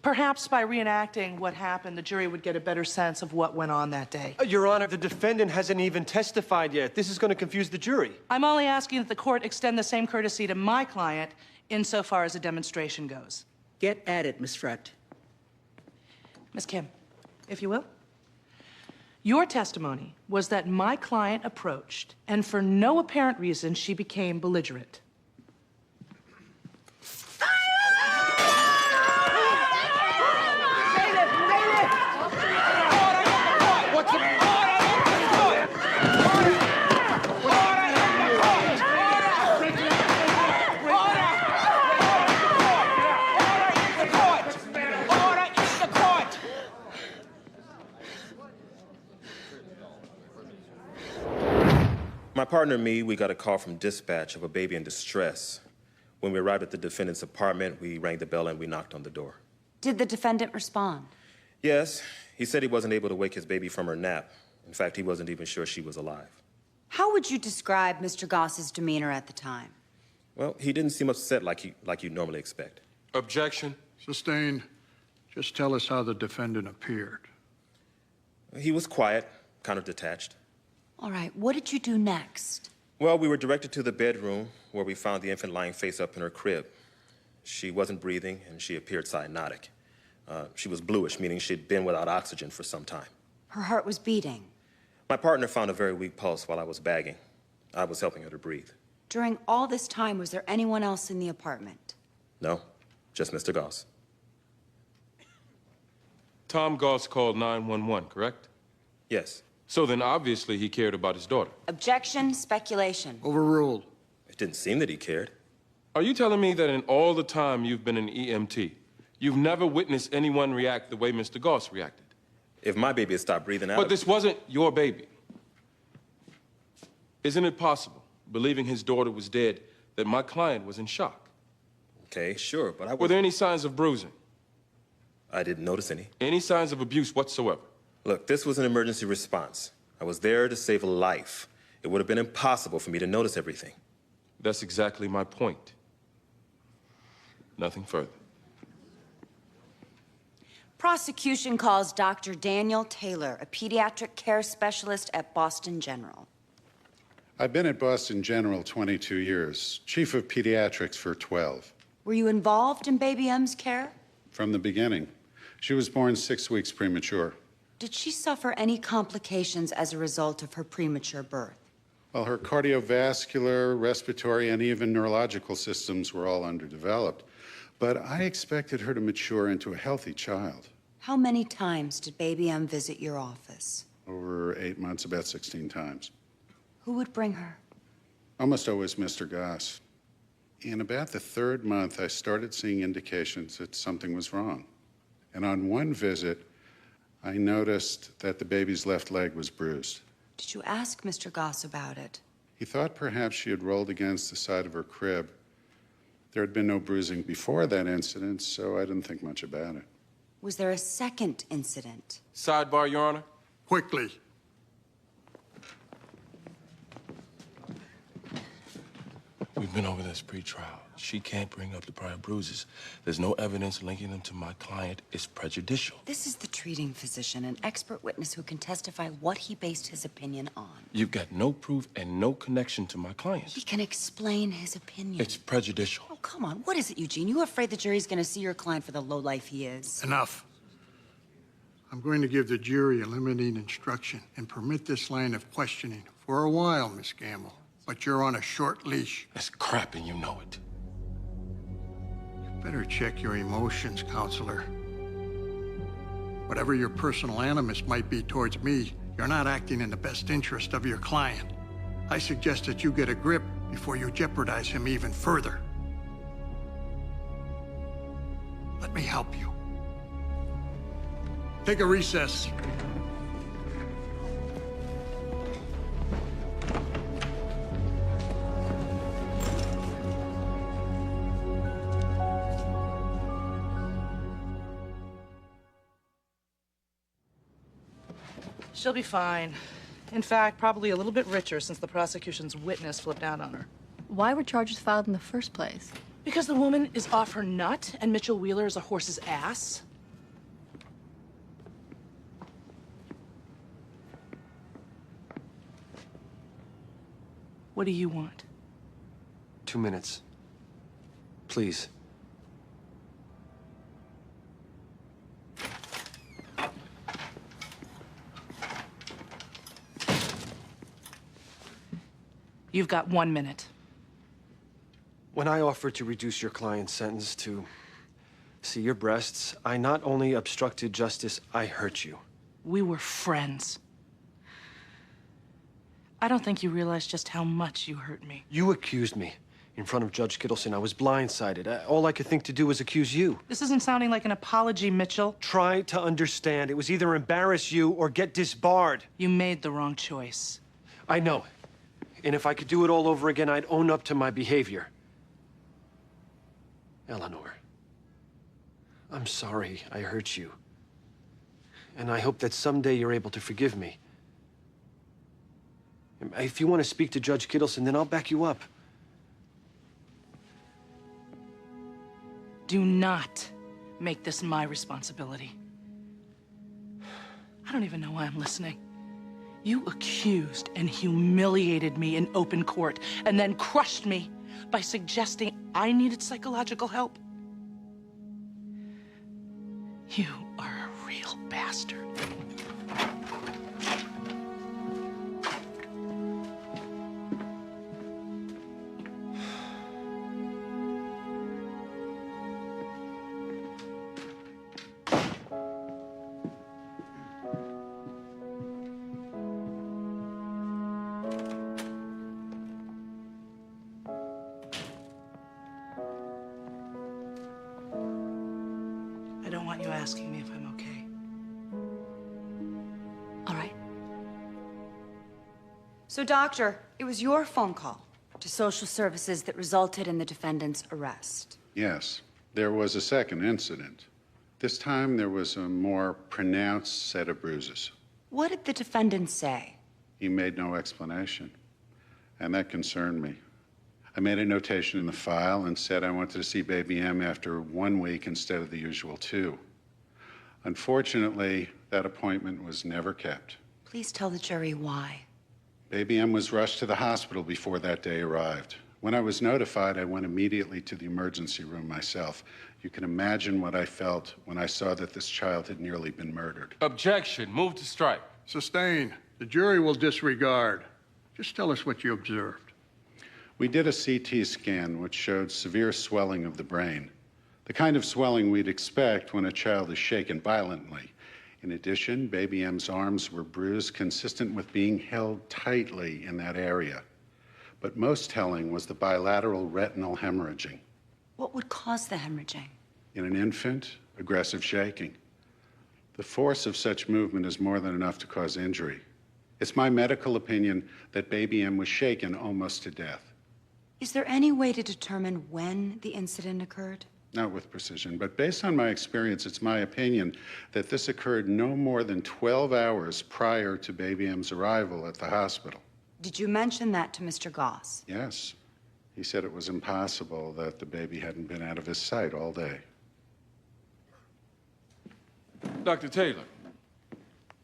Perhaps by reenacting what happened, the jury would get a better sense of what went on that day. Your Honor, the defendant hasn't even testified yet. This is going to confuse the jury. I'm only asking that the court extend the same courtesy to my client insofar as a demonstration goes. Get at it, Miss Frett. Miss Kim, if you will. Your testimony was that my client approached, and for no apparent reason, she became belligerent. My partner and me, we got a call from dispatch of a baby in distress. When we arrived at the defendant's apartment, we rang the bell and we knocked on the door. Did the defendant respond? Yes, he said he wasn't able to wake his baby from her nap. In fact, he wasn't even sure she was alive. How would you describe Mr. Goss's demeanor at the time? Well, he didn't seem upset like you'd normally expect. Objection. Sustained. Just tell us how the defendant appeared. He was quiet, kind of detached. All right, what did you do next? Well, we were directed to the bedroom where we found the infant lying face up in her crib. She wasn't breathing and she appeared cyanotic. She was bluish, meaning she'd been without oxygen for some time. Her heart was beating. My partner found a very weak pulse while I was bagging. I was helping her to breathe. During all this time, was there anyone else in the apartment? No, just Mr. Goss. Tom Goss called 911, correct? Yes. So then obviously he cared about his daughter. Objection, speculation. Overruled. It didn't seem that he cared. Are you telling me that in all the time you've been an EMT, you've never witnessed anyone react the way Mr. Goss reacted? If my baby had stopped breathing out... But this wasn't your baby. Isn't it possible, believing his daughter was dead, that my client was in shock? Okay, sure, but I was... Were there any signs of bruising? I didn't notice any. Any signs of abuse whatsoever? Look, this was an emergency response. I was there to save a life. It would have been impossible for me to notice everything. That's exactly my point. Nothing further. Prosecution calls Dr. Daniel Taylor, a pediatric care specialist at Boston General. I've been at Boston General 22 years, chief of pediatrics for 12. Were you involved in baby M's care? From the beginning. She was born 6 weeks premature. Did she suffer any complications as a result of her premature birth? Well, her cardiovascular, respiratory, and even neurological systems were all underdeveloped. But I expected her to mature into a healthy child. How many times did Baby M visit your office? Over 8 months, about 16 times. Who would bring her? Almost always Mr. Goss. In about the 3rd month, I started seeing indications that something was wrong. And on one visit, I noticed that the baby's left leg was bruised. Did you ask Mr. Goss about it? He thought perhaps she had rolled against the side of her crib. There had been no bruising before that incident, so I didn't think much about it. Was there a second incident? Sidebar, Your Honor. Quickly. We've been over this pre-trial. She can't bring up the prior bruises. There's no evidence linking them to my client. It's prejudicial. This is the treating physician, an expert witness who can testify what he based his opinion on. You've got no proof and no connection to my client. He can explain his opinion. It's prejudicial. Oh, come on. What is it, Eugene? You afraid the jury's gonna see your client for the lowlife he is? Enough. I'm going to give the jury a limiting instruction and permit this line of questioning for a while, Miss Gamble. But you're on a short leash. That's crap, and you know it. You better check your emotions, counselor. Whatever your personal animus might be towards me, you're not acting in the best interest of your client. I suggest that you get a grip before you jeopardize him even further. Let me help you. Take a recess. She'll be fine. In fact, probably a little bit richer since the prosecution's witness flipped out on her. Why were charges filed in the first place? Because the woman is off her nut and Mitchell Wheeler is a horse's ass. What do you want? 2 minutes. Please. You've got 1 minute. When I offered to reduce your client's sentence to see your breasts, I not only obstructed justice, I hurt you. We were friends. I don't think you realize just how much you hurt me. You accused me in front of Judge Kittleson. I was blindsided. All I could think to do was accuse you. This isn't sounding like an apology, Mitchell. Try to understand. It was either embarrass you or get disbarred. You made the wrong choice. I know. And if I could do it all over again, I'd own up to my behavior. Eleanor, I'm sorry I hurt you. And I hope that someday you're able to forgive me. If you want to speak to Judge Kittleson, then I'll back you up. Do not make this my responsibility. I don't even know why I'm listening. You accused and humiliated me in open court and then crushed me by suggesting I needed psychological help. You are a real bastard. I don't want you asking me if I'm okay. All right. So, doctor, it was your phone call to social services that resulted in the defendant's arrest. Yes, there was a second incident. This time there was a more pronounced set of bruises. What did the defendant say? He made no explanation, and that concerned me. I made a notation in the file and said I wanted to see Baby M after 1 week instead of the usual 2. Unfortunately, that appointment was never kept. Please tell the jury why. Baby M was rushed to the hospital before that day arrived. When I was notified, I went immediately to the emergency room myself. You can imagine what I felt when I saw that this child had nearly been murdered. Objection. Move to strike. Sustain. The jury will disregard. Just tell us what you observed. We did a CT scan which showed severe swelling of the brain. The kind of swelling we'd expect when a child is shaken violently. In addition, baby M's arms were bruised, consistent with being held tightly in that area. But most telling was the bilateral retinal hemorrhaging. What would cause the hemorrhaging? In an infant, aggressive shaking. The force of such movement is more than enough to cause injury. It's my medical opinion that baby M was shaken almost to death. Is there any way to determine when the incident occurred? Not with precision, but based on my experience, it's my opinion that this occurred no more than 12 hours prior to baby M's arrival at the hospital. Did you mention that to Mr. Goss? Yes. He said it was impossible that the baby hadn't been out of his sight all day. Dr. Taylor,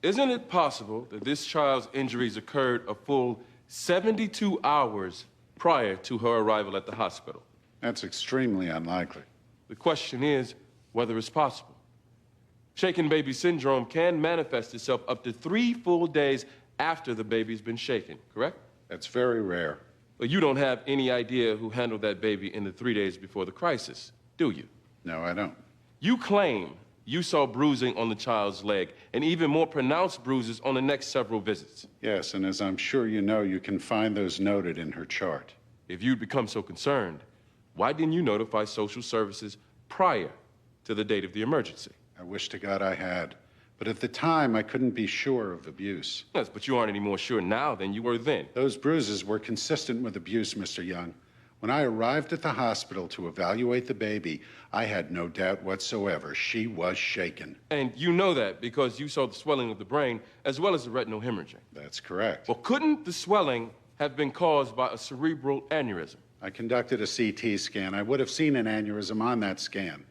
isn't it possible that this child's injuries occurred a full 72 hours prior to her arrival at the hospital? That's extremely unlikely. The question is whether it's possible. Shaken baby syndrome can manifest itself up to 3 full days after the baby's been shaken, correct? That's very rare. Well, you don't have any idea who handled that baby in the 3 days before the crisis, do you? No, I don't. You claim you saw bruising on the child's leg and even more pronounced bruises on the next several visits. Yes, and as I'm sure you know, you can find those noted in her chart. If you'd become so concerned, why didn't you notify social services prior to the date of the emergency? I wish to God I had. But at the time, I couldn't be sure of abuse. Yes, but you aren't any more sure now than you were then. Those bruises were consistent with abuse, Mr. Young. When I arrived at the hospital to evaluate the baby, I had no doubt whatsoever she was shaken. And you know that because you saw the swelling of the brain as well as the retinal hemorrhaging. That's correct. Well, couldn't the swelling have been caused by a cerebral aneurysm? I conducted a CT scan. I would have seen an aneurysm on that scan.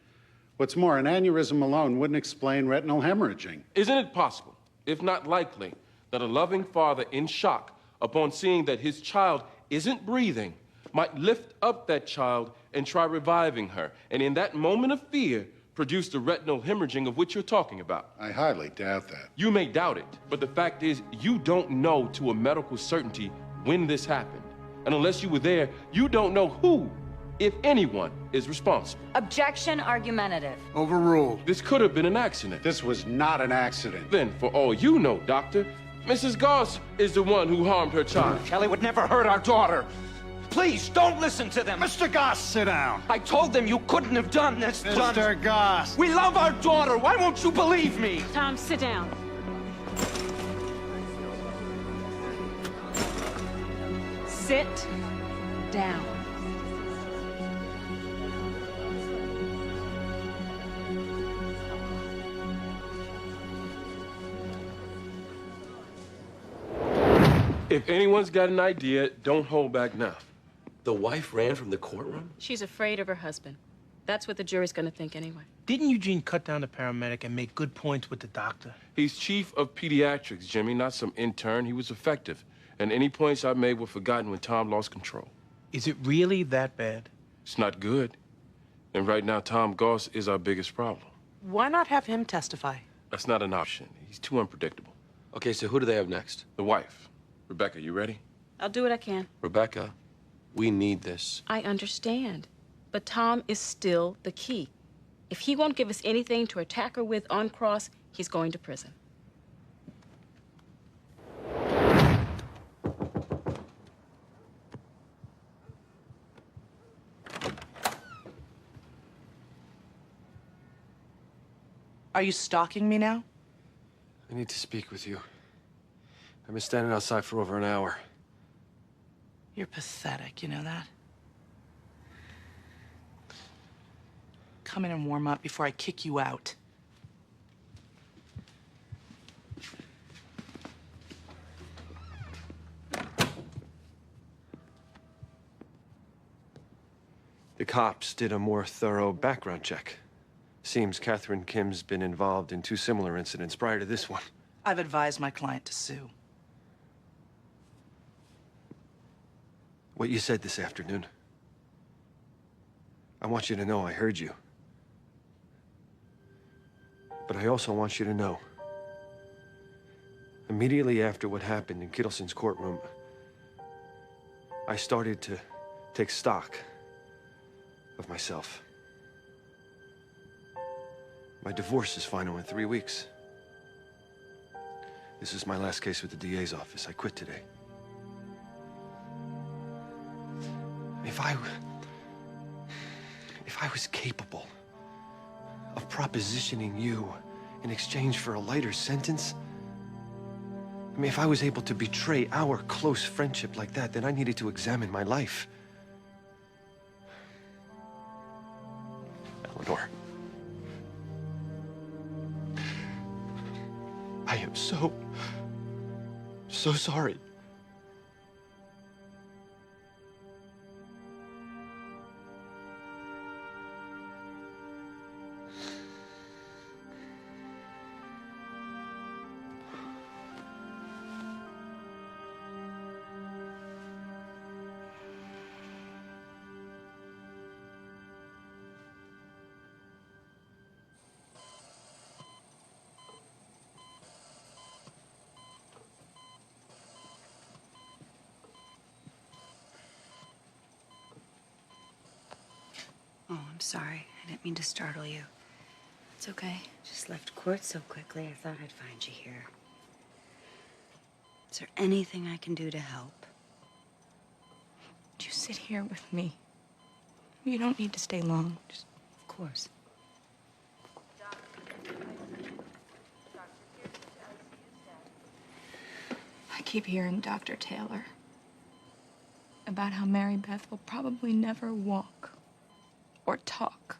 What's more, an aneurysm alone wouldn't explain retinal hemorrhaging. Isn't it possible, if not likely, that a loving father in shock upon seeing that his child isn't breathing might lift up that child and try reviving her, and in that moment of fear, produce the retinal hemorrhaging of which you're talking about? I highly doubt that. You may doubt it, but the fact is you don't know to a medical certainty when this happened. And unless you were there, you don't know who, if anyone, is responsible. Objection argumentative. Overruled. This could have been an accident. This was not an accident. Then, for all you know, Doctor, Mrs. Goss is the one who harmed her child. Kelly would never hurt our daughter. Please, don't listen to them. Mr. Goss, sit down. I told them you couldn't have done this. Mr. Goss. We love our daughter. Why won't you believe me? Tom, sit down. Sit down. If anyone's got an idea, don't hold back now. The wife ran from the courtroom? She's afraid of her husband. That's what the jury's gonna think anyway. Didn't Eugene cut down the paramedic and make good points with the doctor? He's chief of pediatrics, Jimmy, not some intern. He was effective. And any points I made were forgotten when Tom lost control. Is it really that bad? It's not good. And right now, Tom Goss is our biggest problem. Why not have him testify? That's not an option. He's too unpredictable. Okay, so who do they have next? The wife. Rebecca, you ready? I'll do what I can. Rebecca, we need this. I understand. But Tom is still the key. If he won't give us anything to attack her with on cross, he's going to prison. Are you stalking me now? I need to speak with you. I've been standing outside for over an hour. You're pathetic, you know that? Come in and warm up before I kick you out. The cops did a more thorough background check. Seems Catherine Kim's been involved in 2 similar incidents prior to this one. I've advised my client to sue. What you said this afternoon. I want you to know I heard you. But I also want you to know, immediately after what happened in Kittleson's courtroom, I started to take stock of myself. My divorce is final in 3 weeks. This is my last case with the DA's office. I quit today. If I was capable of propositioning you in exchange for a lighter sentence, I mean, if I was able to betray our close friendship like that, then I needed to examine my life. Eleanor, I am so sorry. Oh, I'm sorry. I didn't mean to startle you. It's okay. Just left court so quickly, I thought I'd find you here. Is there anything I can do to help? Would you sit here with me? You don't need to stay long. Just... Of course. I keep hearing Dr. Taylor about how Mary Beth will probably never walk or talk.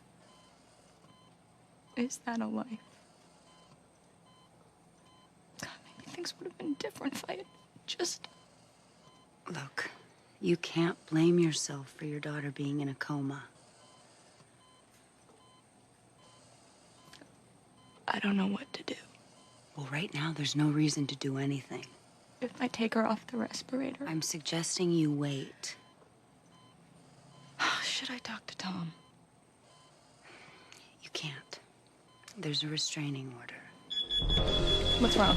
Is that a life? God, maybe things would have been different if I had just... Look, you can't blame yourself for your daughter being in a coma. I don't know what to do. Well, right now, there's no reason to do anything. If I take her off the respirator... I'm suggesting you wait. Should I talk to Tom? You can't. There's a restraining order. What's wrong?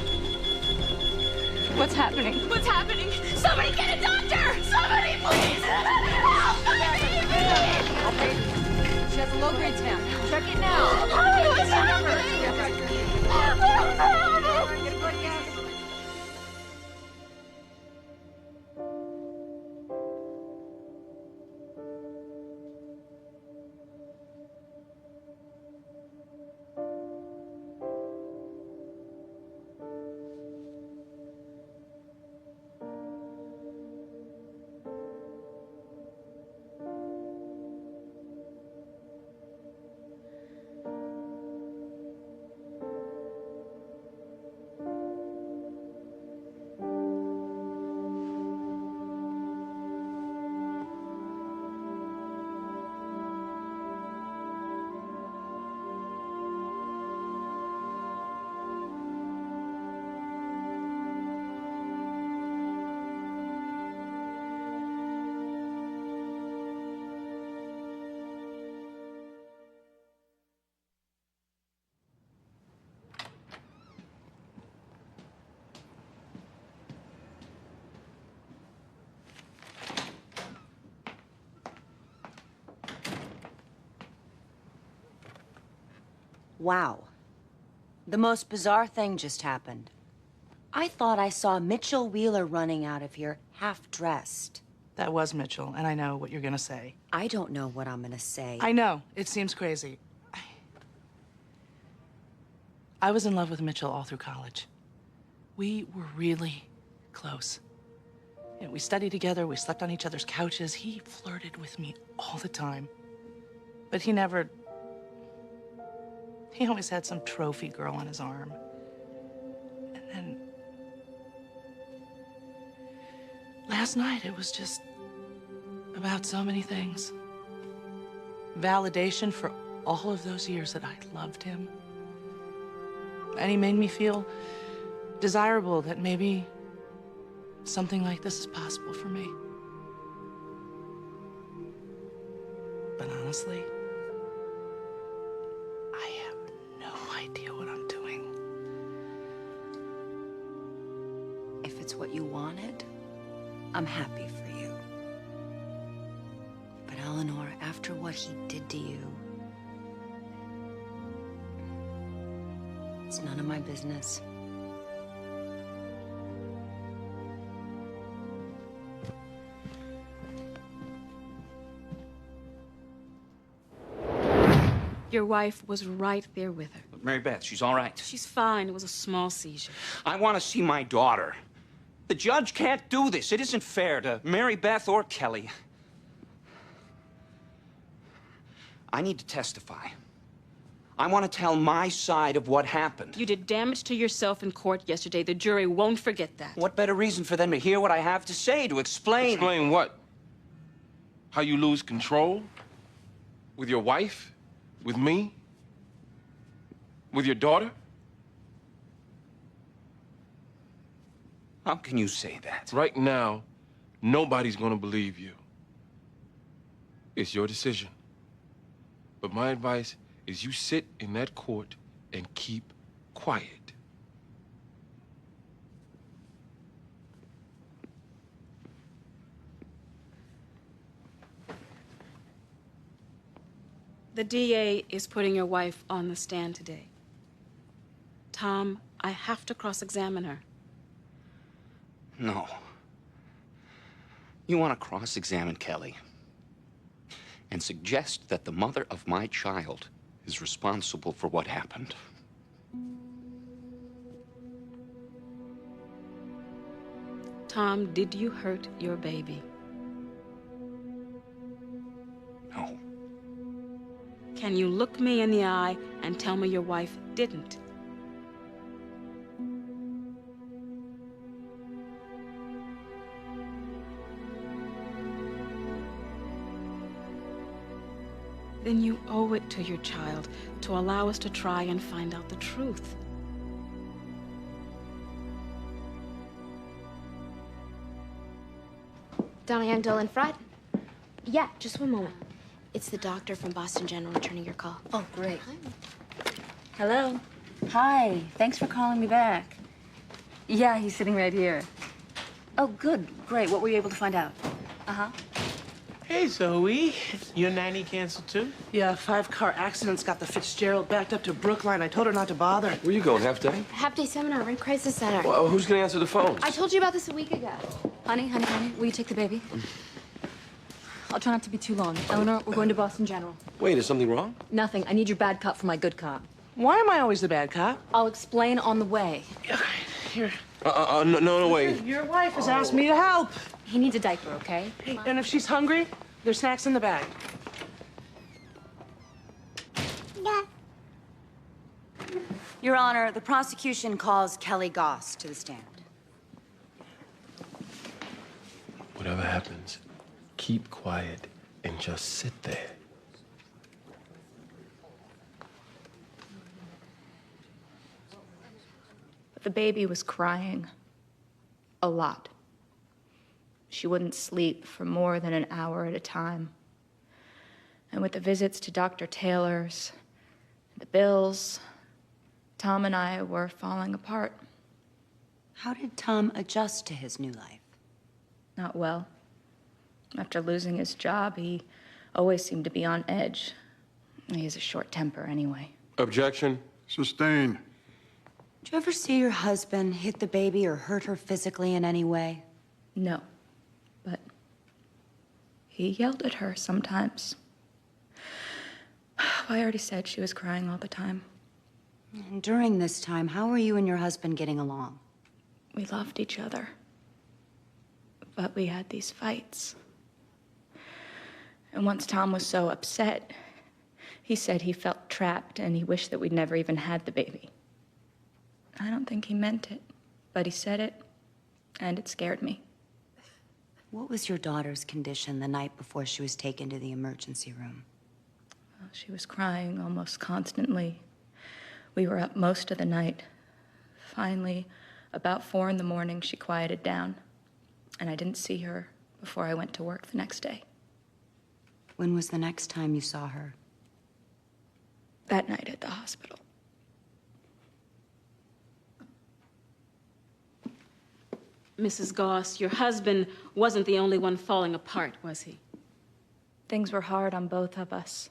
What's happening? What's happening? Somebody get a doctor! Somebody, please! Help! Somebody, Okay. She has a low-grade temp. Check it now. What's happening? Wow. The most bizarre thing just happened. I thought I saw Mitchell Wheeler running out of here, half-dressed. That was Mitchell, and I know what you're gonna say. I don't know what I'm gonna say. I know. It seems crazy. I was in love with Mitchell all through college. We were really close. You know, we studied together, we slept on each other's couches. He flirted with me all the time. But he always had some trophy girl on his arm. And then last night, it was just about so many things. Validation for all of those years that I loved him. And he made me feel desirable, that maybe something like this is possible for me. But honestly, I have no idea what I'm doing. If it's what you wanted, I'm happy for you. But Eleanor, after what he did to you, It's none of my business. Your wife was right there with her. Mary Beth, she's all right. She's fine. It was a small seizure. I want to see my daughter. The judge can't do this. It isn't fair to Mary Beth or Kelly. I need to testify. I want to tell my side of what happened. You did damage to yourself in court yesterday. The jury won't forget that. What better reason for them to hear what I have to say, to explain? Explain what? How you lose control? With your wife? With me? With your daughter? How can you say that? Right now, nobody's gonna believe you. It's your decision. But my advice is you sit in that court and keep quiet. The DA is putting your wife on the stand today. Tom, I have to cross-examine her. No. You want to cross-examine Kelly and suggest that the mother of my child is responsible for what happened. Tom, did you hurt your baby? No. Can you look me in the eye and tell me your wife didn't? Then you owe it to your child to allow us to try and find out the truth. Diane Dolan Fred? Yeah, just one moment. It's the doctor from Boston General returning your call. Oh, great. Hello. Hi. Thanks for calling me back. Yeah, he's sitting right here. Oh, good. Great. What were you able to find out? Uh-huh. Hey, Zoe. Your nanny canceled too? Yeah, 5-car accidents got the Fitzgerald backed up to Brookline. I told her not to bother. Where you going, half day? Half-day seminar, Rent Crisis Center. Well, who's gonna answer the phones? I told you about this a week ago. Honey, will you take the baby? I'll try not to be too long. Eleanor, we're going to Boston General. Wait, is something wrong? Nothing. I need your bad cop for my good cop. Why am I always the bad cop? I'll explain on the way. Here. No, wait. Your wife has asked me to help. He needs a diaper, okay? Hey, and if she's hungry, there's snacks in the bag. Your Honor, the prosecution calls Kelly Goss to the stand. Whatever happens, keep quiet and just sit there. The baby was crying a lot. She wouldn't sleep for more than an hour at a time. And with the visits to Dr. Taylor's, the bills, Tom and I were falling apart. How did Tom adjust to his new life? Not well. After losing his job, he always seemed to be on edge. He has a short temper anyway. Objection. Sustained. Did you ever see your husband hit the baby or hurt her physically in any way? No, but he yelled at her sometimes. I already said she was crying all the time. And during this time, how were you and your husband getting along? We loved each other, but we had these fights. And once Tom was so upset, he said he felt trapped and he wished that we'd never even had the baby. I don't think he meant it, but he said it, and it scared me. What was your daughter's condition the night before she was taken to the emergency room? Well, she was crying almost constantly. We were up most of the night. Finally, about 4 in the morning, she quieted down, and I didn't see her before I went to work the next day. When was the next time you saw her? That night at the hospital. Mrs. Goss, your husband wasn't the only one falling apart, was he? Things were hard on both of us.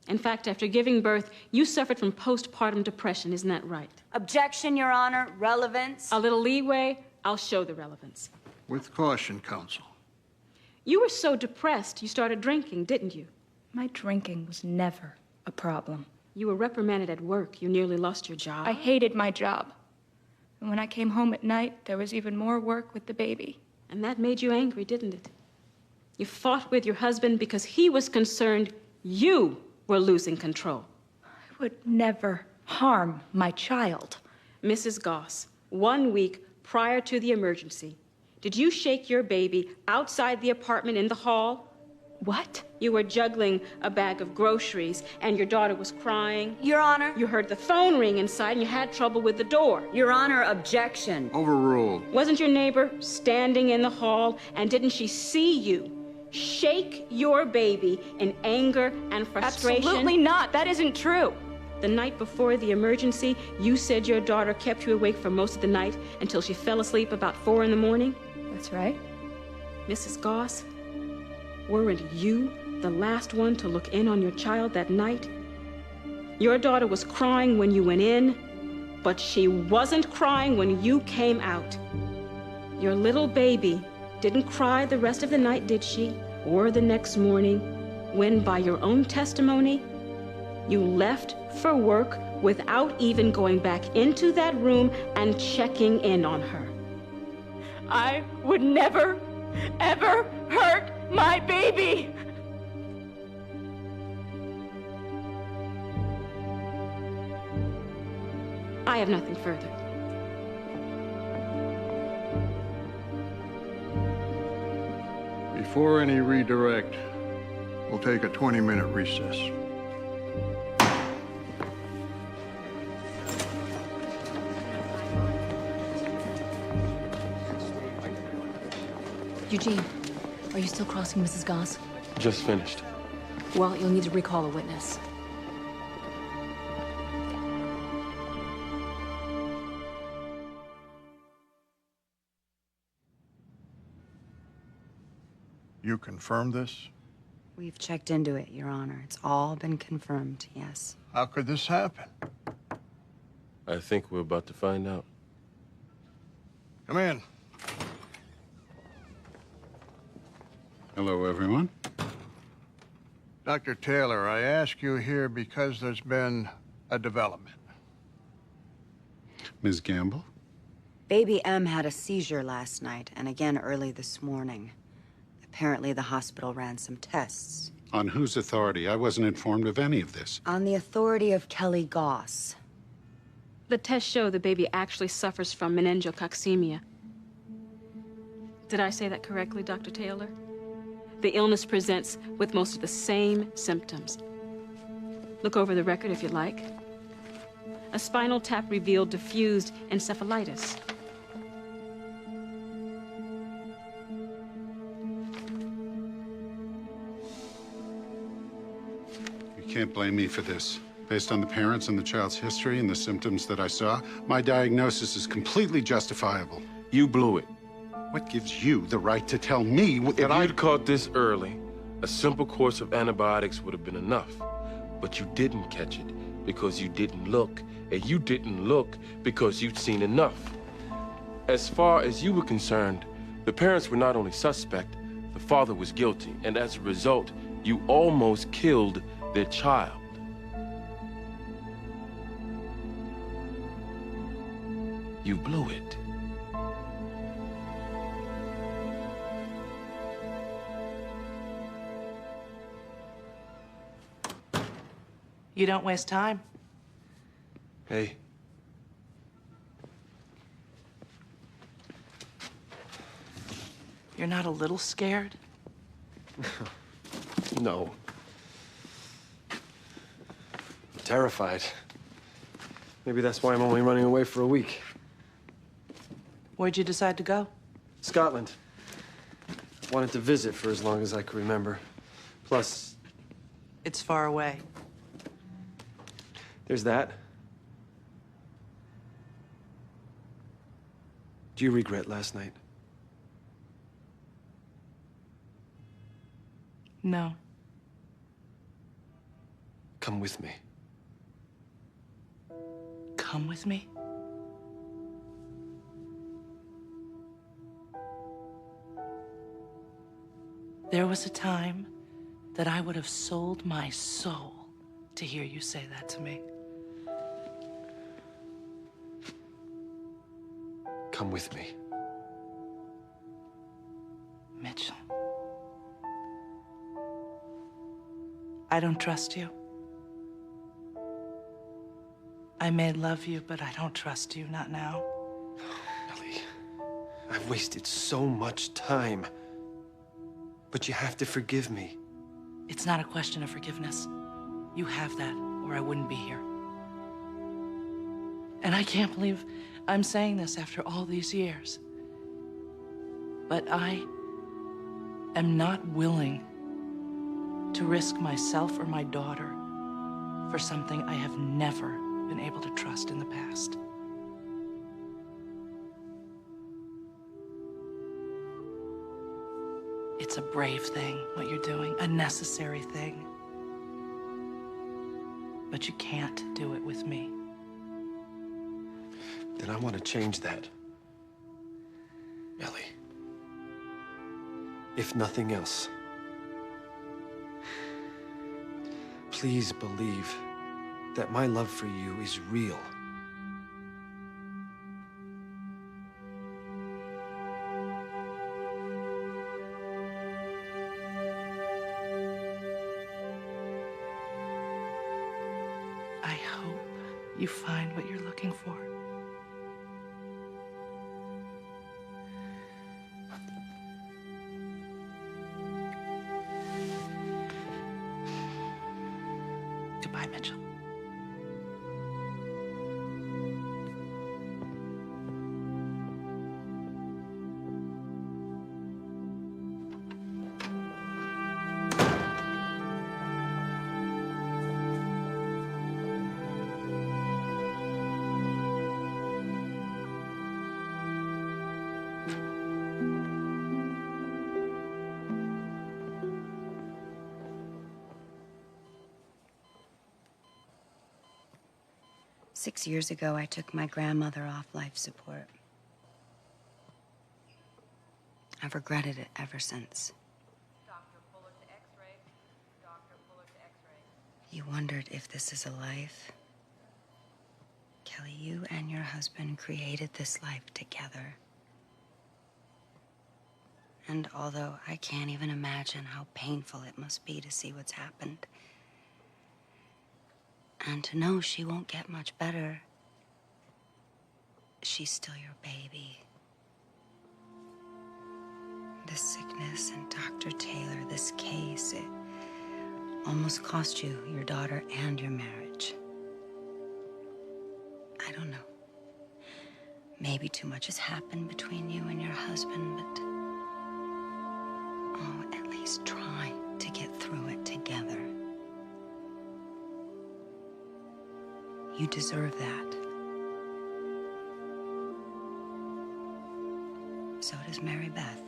In fact, after giving birth, you suffered from postpartum depression, isn't that right? Objection, Your Honor. Relevance. A little leeway, I'll show the relevance. With caution, counsel. You were so depressed, you started drinking, didn't you? My drinking was never a problem. You were reprimanded at work. You nearly lost your job. I hated my job. And when I came home at night, there was even more work with the baby. And that made you angry, didn't it? You fought with your husband because he was concerned you were losing control. I would never harm my child. Mrs. Goss, 1 week prior to the emergency, did you shake your baby outside the apartment in the hall? What? You were juggling a bag of groceries and your daughter was crying. Your Honor. You heard the phone ring inside and you had trouble with the door. Your Honor, objection. Overruled. Wasn't your neighbor standing in the hall and didn't she see you shake your baby in anger and frustration? Absolutely not. That isn't true. The night before the emergency, you said your daughter kept you awake for most of the night until she fell asleep about 4 in the morning? That's right. Mrs. Goss, weren't you the last one to look in on your child that night? Your daughter was crying when you went in, but she wasn't crying when you came out. Your little baby didn't cry the rest of the night, did she? Or the next morning, when, by your own testimony, you left for work without even going back into that room and checking in on her. I would never, ever hurt my baby. I have nothing further. Before any redirect, we'll take a 20-minute recess. Eugene, are you still crossing Mrs. Goss? Just finished. Well, you'll need to recall a witness. You confirm this? We've checked into it, Your Honor. It's all been confirmed, yes. How could this happen? I think we're about to find out. Come in. Hello, everyone. Dr. Taylor, I ask you here because there's been a development. Ms. Gamble? Baby M had a seizure last night and again early this morning. Apparently, the hospital ran some tests. On whose authority? I wasn't informed of any of this. On the authority of Kelly Goss. The tests show the baby actually suffers from meningococcemia. Did I say that correctly, Dr. Taylor? The illness presents with most of the same symptoms. Look over the record if you like. A spinal tap revealed diffused encephalitis. You can't blame me for this. Based on the parents and the child's history and the symptoms that I saw, my diagnosis is completely justifiable. You blew it. What gives you the right to tell me that If you'd caught this early, a simple course of antibiotics would have been enough. But you didn't catch it because you didn't look, and you didn't look because you'd seen enough. As far as you were concerned, the parents were not only suspect, the father was guilty, and as a result, you almost killed their child. You blew it. You don't waste time. Hey. You're not a little scared? No. I'm terrified. Maybe that's why I'm only running away for a week. Where'd you decide to go? Scotland. Wanted to visit for as long as I could remember. Plus, It's far away. there's that. Do you regret last night? No. Come with me. Come with me? There was a time that I would have sold my soul to hear you say that to me. Come with me. Mitchell. I don't trust you. I may love you, but I don't trust you, not now. Ellie, I've wasted so much time. But you have to forgive me. It's not a question of forgiveness. You have that, or I wouldn't be here. And I can't believe I'm saying this after all these years. But I am not willing to risk myself or my daughter for something I have never been able to trust in the past. It's a brave thing, what you're doing, a necessary thing. But you can't do it with me. Then I want to change that. Ellie. If nothing else, please believe that my love for you is real. I hope you find what you're looking for. Goodbye, Mitchell. Six years ago, I took my grandmother off life support. I've regretted it ever since. You wondered if this is a life? Kelly, you and your husband created this life together. And although I can't even imagine how painful it must be to see what's happened, and to know she won't get much better, she's still your baby. This sickness and Dr. Taylor, this case, it almost cost you your daughter and your marriage. I don't know. Maybe too much has happened between you and your husband, but oh, at least try to get through it together. You deserve that. So does Mary Beth.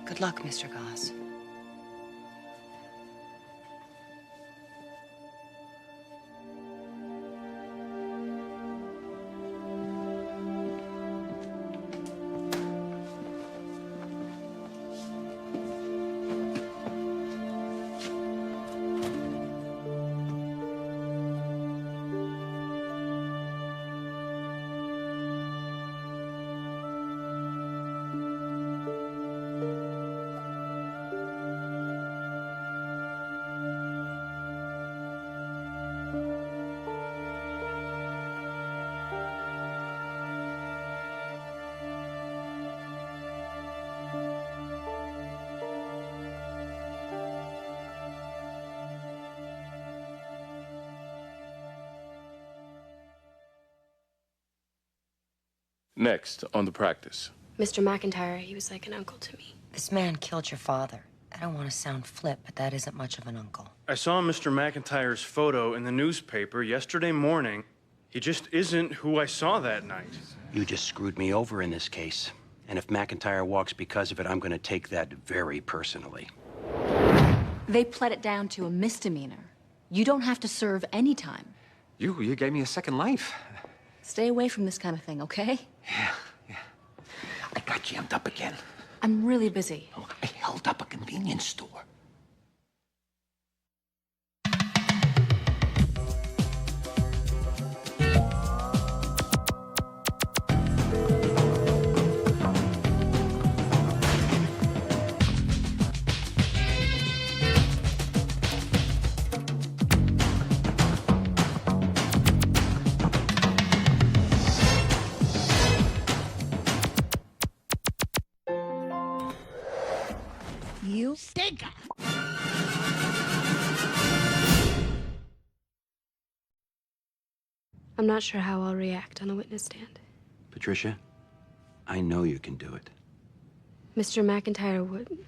Good luck, Mr. Goss. Next, on the practice. Mr. McIntyre, he was like an uncle to me. This man killed your father. I don't want to sound flip, but that isn't much of an uncle. I saw Mr. McIntyre's photo in the newspaper yesterday morning. He just isn't who I saw that night. You just screwed me over in this case. And if McIntyre walks because of it, I'm going to take that very personally. They pled it down to a misdemeanor. You don't have to serve any time. You gave me a second life. Stay away from this kind of thing, okay? I got jammed up again. I'm really busy. I held up a convenience store. You stink. I'm not sure how I'll react on the witness stand. Patricia, I know you can do it. Mr. McIntyre would...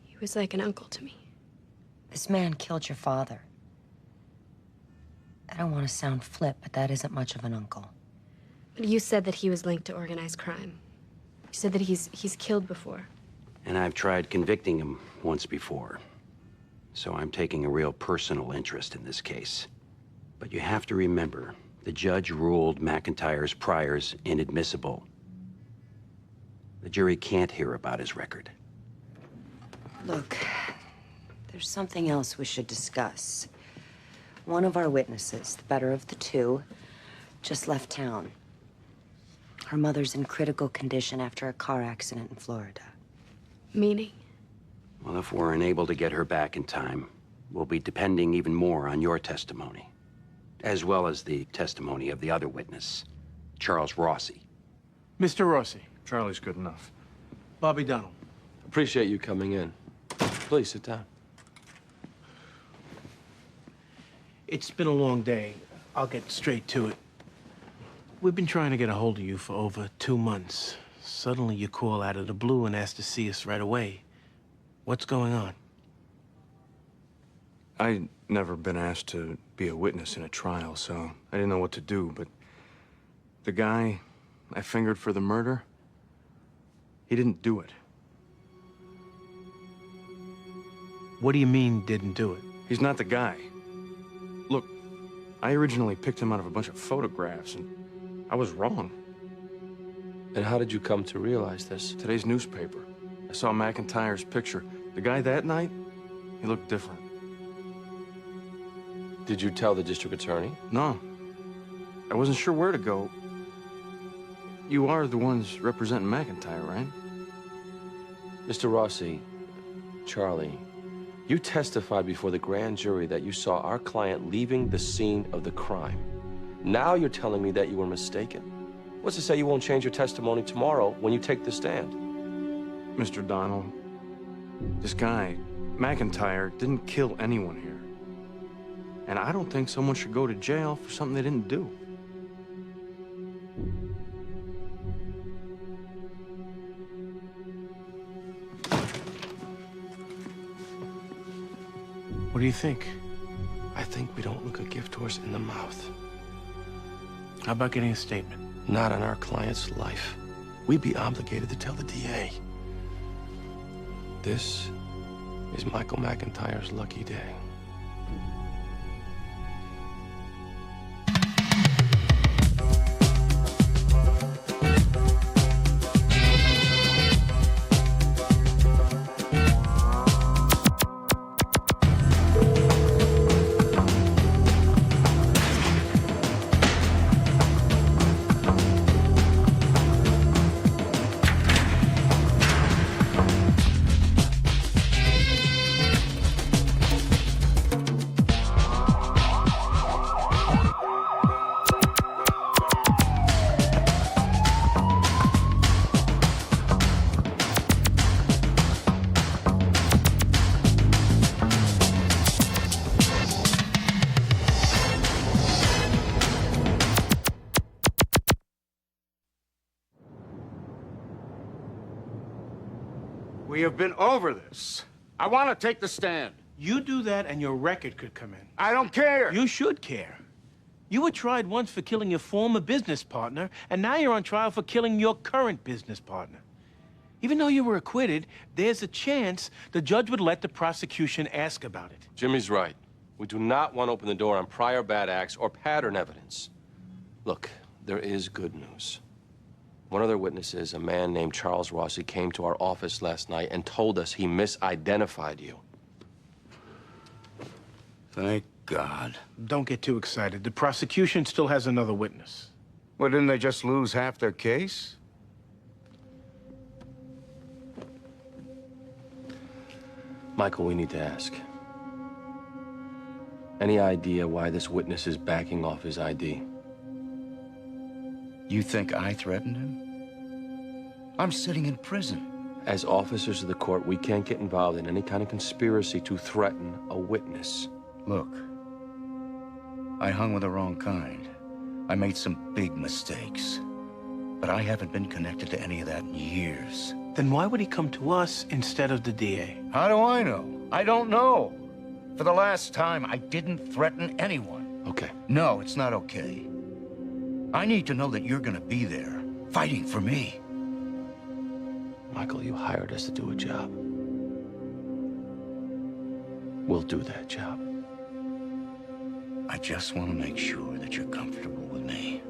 He was like an uncle to me. This man killed your father. I don't want to sound flip, but that isn't much of an uncle. But you said that he was linked to organized crime. You said that he's killed before. And I've tried convicting him once before. So I'm taking a real personal interest in this case. But you have to remember, the judge ruled McIntyre's priors inadmissible. The jury can't hear about his record. Look, there's something else we should discuss. One of our witnesses, the better of the two, just left town. Her mother's in critical condition after a car accident in Florida. Meaning? Well, if we're unable to get her back in time, we'll be depending even more on your testimony, as well as the testimony of the other witness, Charles Rossi. Mr. Rossi. Charlie's good enough. Bobby Donald. Appreciate you coming in. Please sit down. It's been a long day. I'll get straight to it. We've been trying to get a hold of you for over 2 months. Suddenly you call out of the blue and ask to see us right away. What's going on? I'd never been asked to be a witness in a trial, so I didn't know what to do, but the guy I fingered for the murder, he didn't do it. What do you mean, didn't do it? He's not the guy. Look, I originally picked him out of a bunch of photographs, and I was wrong. And how did you come to realize this? Today's newspaper. I saw McIntyre's picture. The guy that night, he looked different. Did you tell the district attorney? No. I wasn't sure where to go. You are the ones representing McIntyre, right? Mr. Rossi, Charlie, you testified before the grand jury that you saw our client leaving the scene of the crime. Now you're telling me that you were mistaken. What's to say you won't change your testimony tomorrow when you take the stand? Mr. Donald, this guy, McIntyre, didn't kill anyone here. And I don't think someone should go to jail for something they didn't do. What do you think? I think we don't look a gift horse in the mouth. How about getting a statement? Not on our client's life. We'd be obligated to tell the DA. This is Michael McIntyre's lucky day. We have been over this. I want to take the stand. You do that and your record could come in. I don't care. You should care. You were tried once for killing your former business partner, and now you're on trial for killing your current business partner. Even though you were acquitted, there's a chance the judge would let the prosecution ask about it. Jimmy's right. We do not want to open the door on prior bad acts or pattern evidence. Look, there is good news. One of their witnesses, a man named Charles Rossi, came to our office last night and told us he misidentified you. Thank God. Don't get too excited. The prosecution still has another witness. Well, didn't they just lose half their case? Michael, we need to ask. Any idea why this witness is backing off his ID? You think I threatened him? I'm sitting in prison. As officers of the court, we can't get involved in any kind of conspiracy to threaten a witness. Look, I hung with the wrong kind. I made some big mistakes. But I haven't been connected to any of that in years. Then why would he come to us instead of the DA? How do I know? I don't know. For the last time, I didn't threaten anyone. Okay. No, it's not okay. I need to know that you're gonna be there, fighting for me. Michael, you hired us to do a job. We'll do that job. I just want to make sure that you're comfortable with me.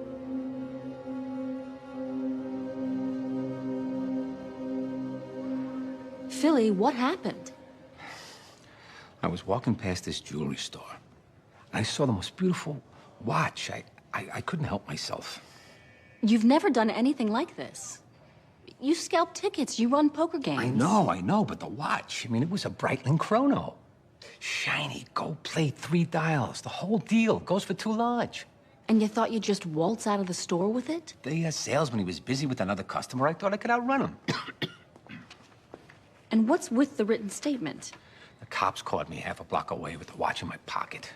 Philly, what happened? I was walking past this jewelry store. I saw the most beautiful watch. I couldn't help myself. You've never done anything like this. You scalp tickets, you run poker games. I know, but the watch, I mean, it was a Breitling chrono. Shiny, gold plate, 3 dials, the whole deal. Goes for too large. And you thought you'd just waltz out of the store with it? The salesman, he was busy with another customer. I thought I could outrun him. And what's with the written statement? The cops caught me half a block away with the watch in my pocket.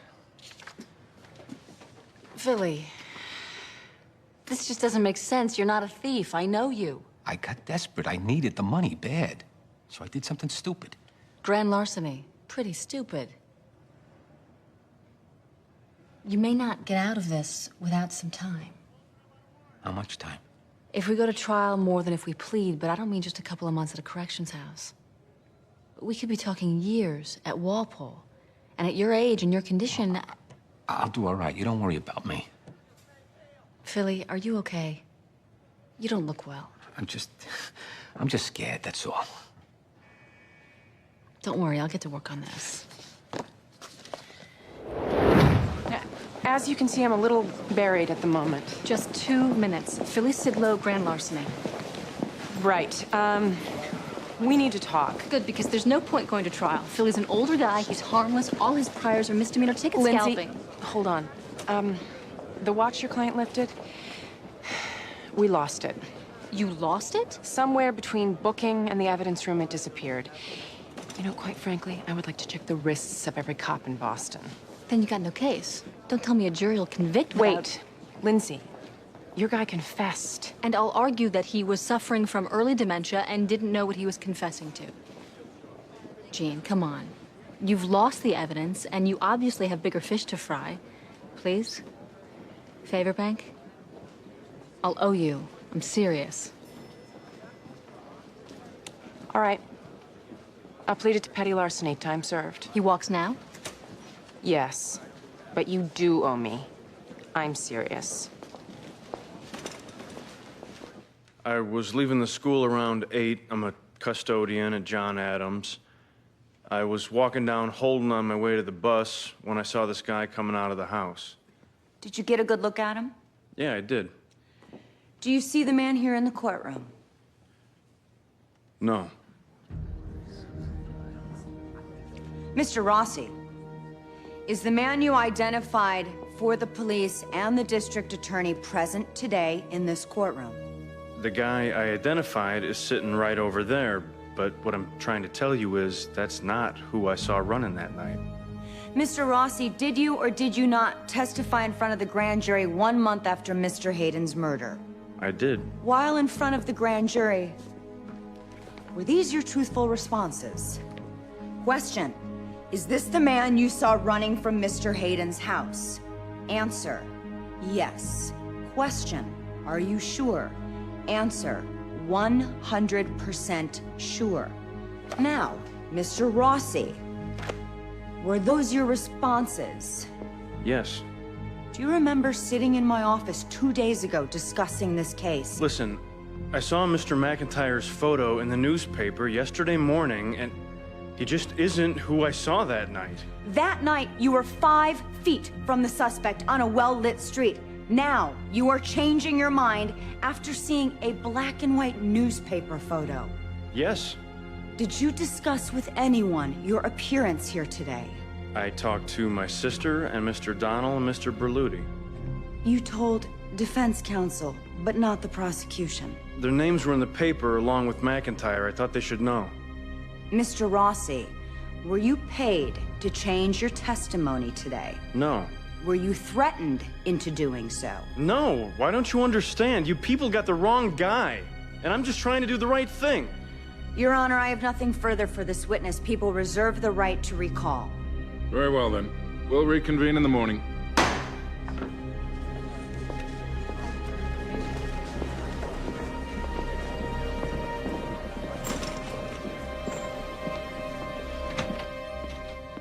Philly, this just doesn't make sense. You're not a thief. I know you. I got desperate. I needed the money bad. So I did something stupid. Grand larceny. Pretty stupid. You may not get out of this without some time. How much time? If we go to trial, more than if we plead, but I don't mean just a couple of months at a corrections house. We could be talking years at Walpole. And at your age and your condition... I'll do all right. You don't worry about me. Philly, are you okay? You don't look well. I'm just scared, that's all. Don't worry, I'll get to work on this. As you can see, I'm a little buried at the moment. Just 2 minutes. Philly Sidlow, grand larceny. Right. We need to talk. Good, because there's no point going to trial. Philly's an older guy, he's harmless, all his priors are misdemeanor ticket scalping. Hold on. The watch your client lifted, we lost it. You lost it? Somewhere between booking and the evidence room, it disappeared. You know, quite frankly, I would like to check the wrists of every cop in Boston. Then you got no case. Don't tell me a jury will convict without... Wait, Lindsay. Your guy confessed. And I'll argue that he was suffering from early dementia and didn't know what he was confessing to. Jean, come on. You've lost the evidence, and you obviously have bigger fish to fry. Please? Favor bank? I'll owe you. I'm serious. All right. I pleaded to petty larceny. Time served. He walks now? Yes. But you do owe me. I'm serious. I was leaving the school around 8. I'm a custodian at John Adams. I was walking down Holden on my way to the bus when I saw this guy coming out of the house. Did you get a good look at him? Yeah, I did. Do you see the man here in the courtroom? No. Mr. Rossi, is the man you identified for the police and the district attorney present today in this courtroom? The guy I identified is sitting right over there, but what I'm trying to tell you is that's not who I saw running that night. Mr. Rossi, did you or did you not testify in front of the grand jury 1 month after Mr. Hayden's murder? I did. While in front of the grand jury, Were these your truthful responses? Question. Is this the man you saw running from Mr. Hayden's house? Answer. Yes. Question. Are you sure? Answer. 100% sure. Now, Mr. Rossi, were those your responses? Yes. Do you remember sitting in my office 2 days ago discussing this case? Listen, I saw Mr. McIntyre's photo in the newspaper yesterday morning, and he just isn't who I saw that night. That night, you were 5 feet from the suspect on a well-lit street. Now, you are changing your mind after seeing a black and white newspaper photo. Yes. Did you discuss with anyone your appearance here today? I talked to my sister and Mr. Donnell and Mr. Berluti. You told defense counsel, but not the prosecution. Their names were in the paper along with McIntyre. I thought they should know. Mr. Rossi, were you paid to change your testimony today? No. Were you threatened into doing so? No, why don't you understand? You people got the wrong guy. And I'm just trying to do the right thing. Your Honor, I have nothing further for this witness. People reserve the right to recall. Very well, then. We'll reconvene in the morning.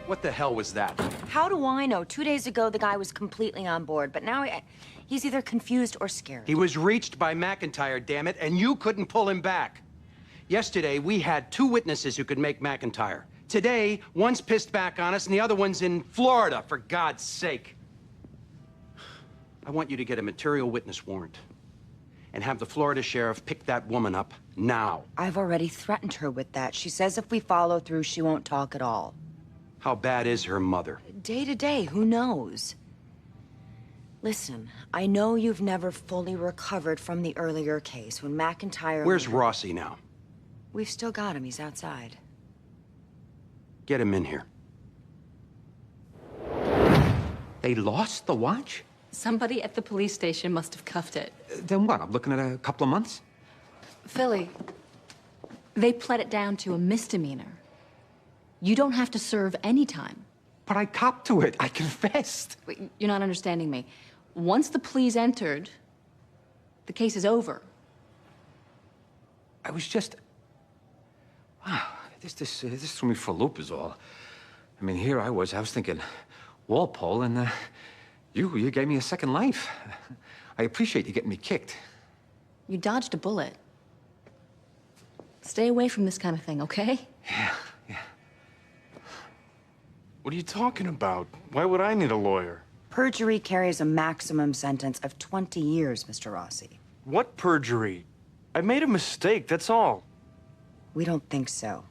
What the hell was that? How do I know? 2 days ago, the guy was completely on board, but now he's either confused or scared. He was reached by McIntyre, damn it, and you couldn't pull him back. Yesterday, we had 2 witnesses who could make McIntyre. Today, one's pissed back on us and the other one's in Florida, for God's sake. I want you to get a material witness warrant and have the Florida sheriff pick that woman up now. I've already threatened her with that. She says if we follow through, she won't talk at all. How bad is her mother? Day to day, who knows? Listen, I know you've never fully recovered from the earlier case when McIntyre... Where's Rossi now? We've still got him. He's outside. Get him in here. They lost the watch? Somebody at the police station must have cuffed it. Then what? I'm looking at a couple of months? Philly, they pled it down to a misdemeanor. You don't have to serve any time. But I copped to it. I confessed. Wait, you're not understanding me. Once the plea's entered, the case is over. I was just... Wow, this threw me for a loop is all. I mean, here I was thinking Walpole, and you gave me a second life. I appreciate you getting me kicked. You dodged a bullet. Stay away from this kind of thing, okay? Yeah. What are you talking about? Why would I need a lawyer? Perjury carries a maximum sentence of 20 years, Mr. Rossi. What perjury? I made a mistake, that's all. We don't think so.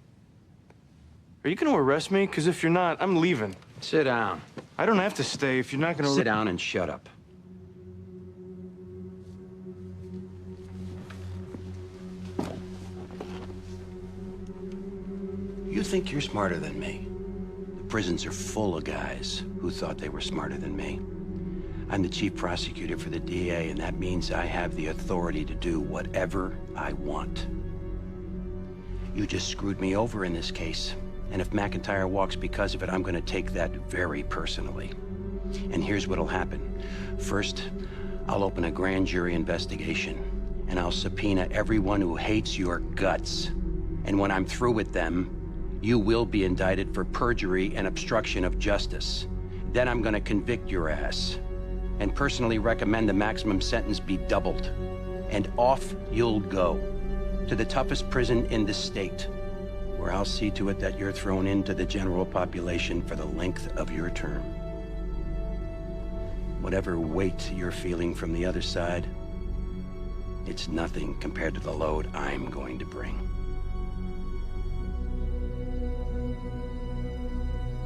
Are you gonna arrest me? Because if you're not, I'm leaving. Sit down. I don't have to stay if you're not gonna... Sit down and shut up. You think you're smarter than me. The prisons are full of guys who thought they were smarter than me. I'm the chief prosecutor for the DA, and that means I have the authority to do whatever I want. You just screwed me over in this case, and if McIntyre walks because of it, I'm gonna take that very personally. And here's what'll happen. First, I'll open a grand jury investigation, and I'll subpoena everyone who hates your guts. And when I'm through with them, you will be indicted for perjury and obstruction of justice. Then I'm gonna convict your ass and personally recommend the maximum sentence be doubled. And off you'll go to the toughest prison in the state, where I'll see to it that you're thrown into the general population for the length of your term. Whatever weight you're feeling from the other side, it's nothing compared to the load I'm going to bring.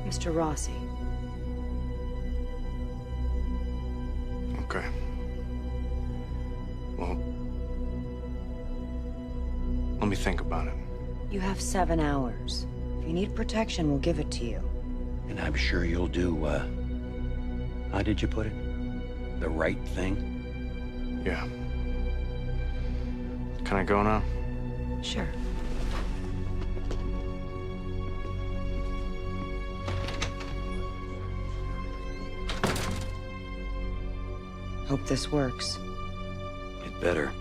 Mr. Rossi. Okay. Well, let me think about it. You have 7 hours. If you need protection, we'll give it to you. And I'm sure you'll do, how did you put it? The right thing? Yeah. Can I go now? Sure. Hope this works. It better.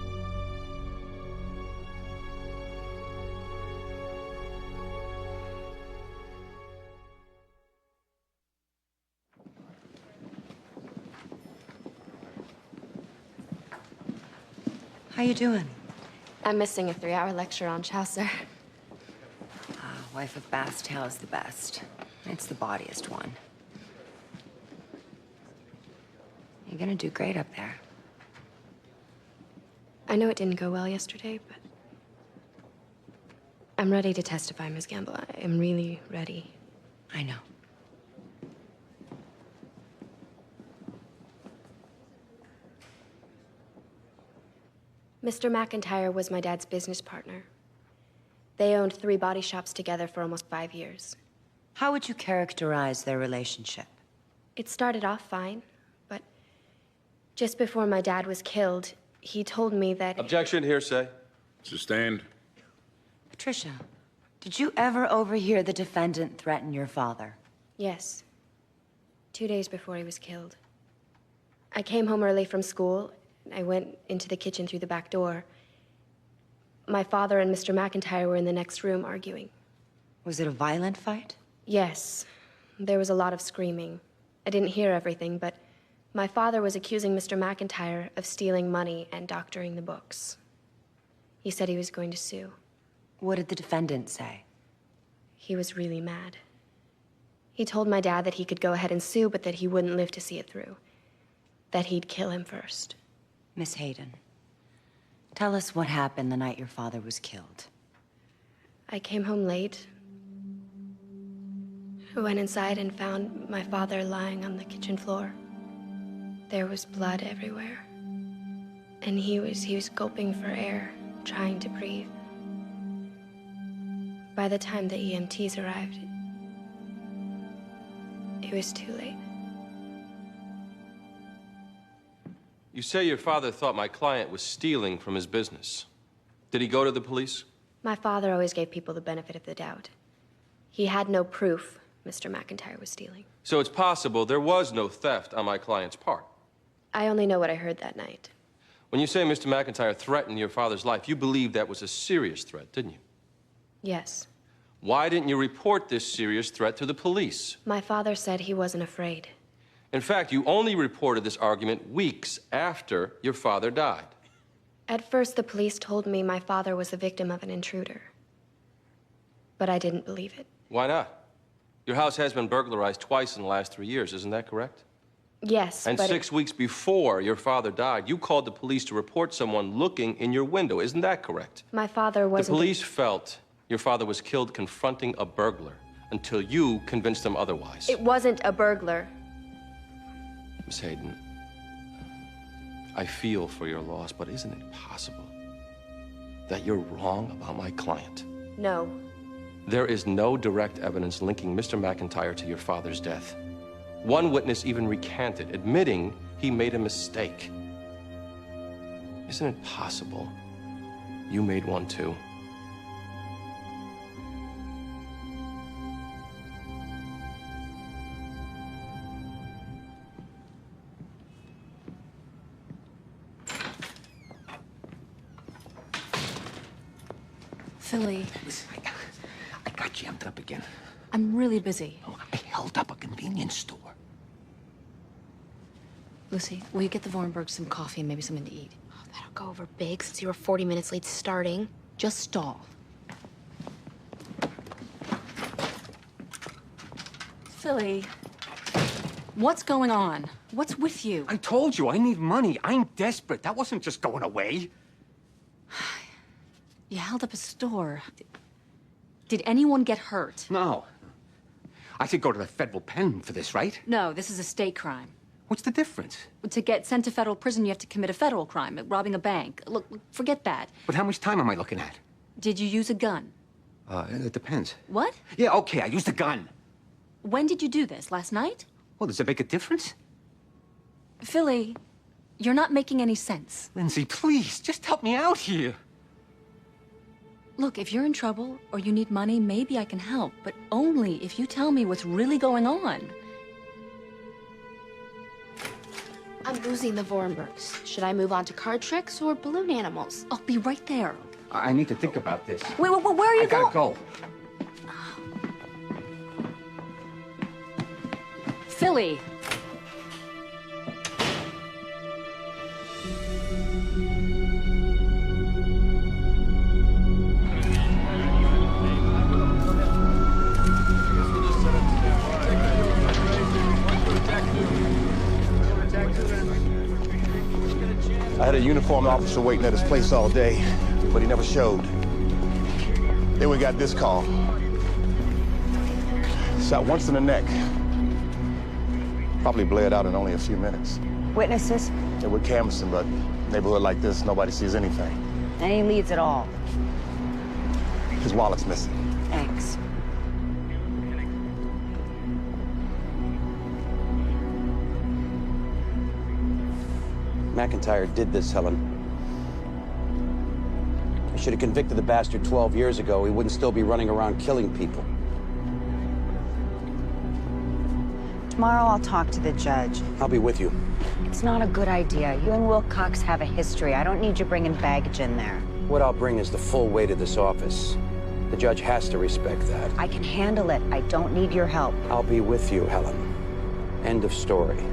How you doing? I'm missing a 3-hour lecture on Chaucer. Wife of Bastow is the best. It's the bawdiest one. You're gonna do great up there. I know it didn't go well yesterday, but I'm ready to testify, Ms. Gamble. I am really ready. I know. Mr. McIntyre was my dad's business partner. They owned 3 body shops together for almost 5 years. How would you characterize their relationship? It started off fine, but just before my dad was killed, he told me that... Objection, hearsay. Sustained. Patricia, did you ever overhear the defendant threaten your father? Yes. 2 days before he was killed. I came home early from school. I went into the kitchen through the back door. My father and Mr. McIntyre were in the next room arguing. Was it a violent fight? Yes. There was a lot of screaming. I didn't hear everything, but my father was accusing Mr. McIntyre of stealing money and doctoring the books. He said he was going to sue. What did the defendant say? He was really mad. He told my dad that he could go ahead and sue, but that he wouldn't live to see it through. That he'd kill him first. Miss Hayden, tell us what happened the night your father was killed. I came home late. I went inside and found my father lying on the kitchen floor. There was blood everywhere. And he was gulping for air, trying to breathe. By the time the EMTs arrived, it was too late. You say your father thought my client was stealing from his business. Did he go to the police? My father always gave people the benefit of the doubt. He had no proof Mr. McIntyre was stealing. So it's possible there was no theft on my client's part. I only know what I heard that night. When you say Mr. McIntyre threatened your father's life, you believe that was a serious threat, didn't you? Yes. Why didn't you report this serious threat to the police? My father said he wasn't afraid. In fact, you only reported this argument weeks after your father died. At first, the police told me my father was the victim of an intruder. But I didn't believe it. Why not? Your house has been burglarized twice in the last 3 years, isn't that correct? Yes, and but 6 weeks before your father died, you called the police to report someone looking in your window, isn't that correct? My father wasn't... The police felt your father was killed confronting a burglar until you convinced them otherwise. It wasn't a burglar. Miss Hayden, I feel for your loss, but isn't it possible that you're wrong about my client? No. There is no direct evidence linking Mr. McIntyre to your father's death. One witness even recanted, admitting he made a mistake. Isn't it possible you made one too? Philly, Listen, I got jammed up again. I'm really busy. Oh, I held up a convenience store. Lucy, will you get the Vornberg some coffee and maybe something to eat? Oh, that'll go over big since you were 40 minutes late starting. Just stall. Philly, what's going on? What's with you? I told you, I need money. I'm desperate. That wasn't just going away. You held up a store. Did anyone get hurt? No. I should go to the federal pen for this, right? No, this is a state crime. What's the difference? To get sent to federal prison, you have to commit a federal crime, robbing a bank. Look, forget that. But how much time am I looking at? Did you use a gun? It depends. What? Yeah, okay, I used a gun. When did you do this? Last night? Well, does it make a difference? Philly, you're not making any sense. Lindsay, please, just help me out here. Look, if you're in trouble or you need money, maybe I can help, but only if you tell me what's really going on. I'm losing the Vorenbergs. Should I move on to card tricks or balloon animals? I'll be right there. I need to think about this. Wait, where are you going? I gotta go. Philly! I had a uniformed officer waiting at his place all day, but he never showed. Then we got this call. Shot once in the neck. Probably bled out in only a few minutes. Witnesses? Yeah, we're canvassing, but neighborhood like this, nobody sees anything. Any leads at all? His wallet's missing. Thanks. McIntyre did this, Helen. I should have convicted the bastard 12 years ago. He wouldn't still be running around killing people. Tomorrow I'll talk to the judge. I'll be with you. It's not a good idea. You and Wilcox have a history. I don't need you bringing baggage in there. What I'll bring is the full weight of this office. The judge has to respect that. I can handle it. I don't need your help. I'll be with you, Helen. End of story.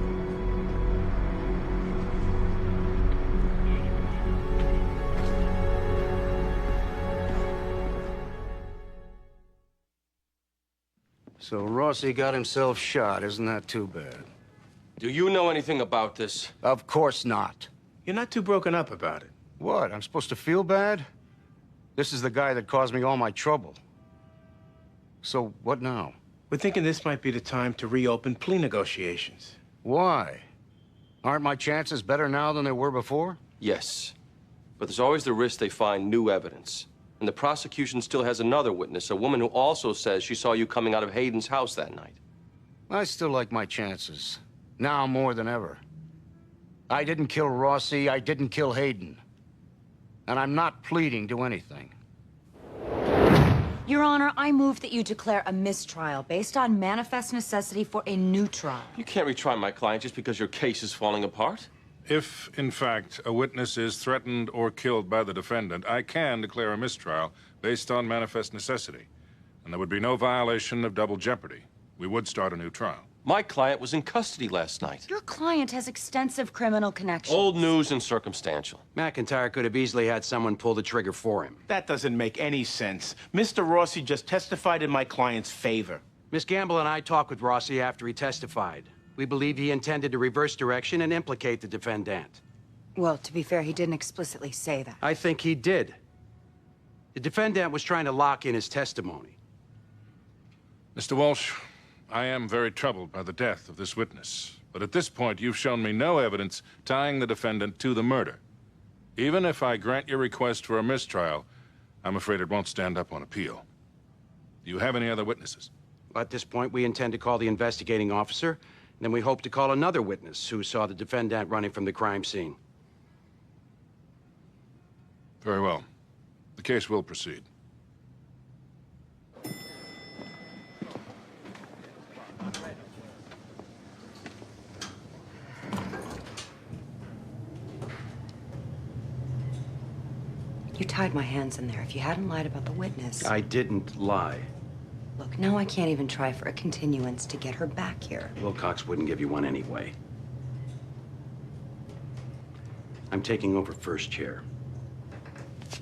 So Rossi got himself shot. Isn't that too bad? Do you know anything about this? Of course not. You're not too broken up about it. What? I'm supposed to feel bad? This is the guy that caused me all my trouble. So what now? We're thinking this might be the time to reopen plea negotiations. Why? Aren't my chances better now than they were before? Yes. But there's always the risk they find new evidence. And the prosecution still has another witness, a woman who also says she saw you coming out of Hayden's house that night. I still like my chances. Now more than ever. I didn't kill Rossi, I didn't kill Hayden. And I'm not pleading to anything. Your Honor, I move that you declare a mistrial based on manifest necessity for a new trial. You can't retry my client just because your case is falling apart. If, in fact, a witness is threatened or killed by the defendant, I can declare a mistrial based on manifest necessity. And there would be no violation of double jeopardy. We would start a new trial. My client was in custody last night. Your client has extensive criminal connections. Old news and circumstantial. McIntyre could have easily had someone pull the trigger for him. That doesn't make any sense. Mr. Rossi just testified in my client's favor. Miss Gamble and I talked with Rossi after he testified. We believe he intended to reverse direction and implicate the defendant. Well, to be fair, he didn't explicitly say that. I think he did. The defendant was trying to lock in his testimony. Mr. Walsh, I am very troubled by the death of this witness. But at this point, you've shown me no evidence tying the defendant to the murder. Even if I grant your request for a mistrial, I'm afraid it won't stand up on appeal. Do you have any other witnesses? At this point, we intend to call the investigating officer. Then we hope to call another witness who saw the defendant running from the crime scene. Very well. The case will proceed. You tied my hands in there. If you hadn't lied about the witness... I didn't lie. Look, now I can't even try for a continuance to get her back here. Wilcox wouldn't give you one anyway. I'm taking over first chair.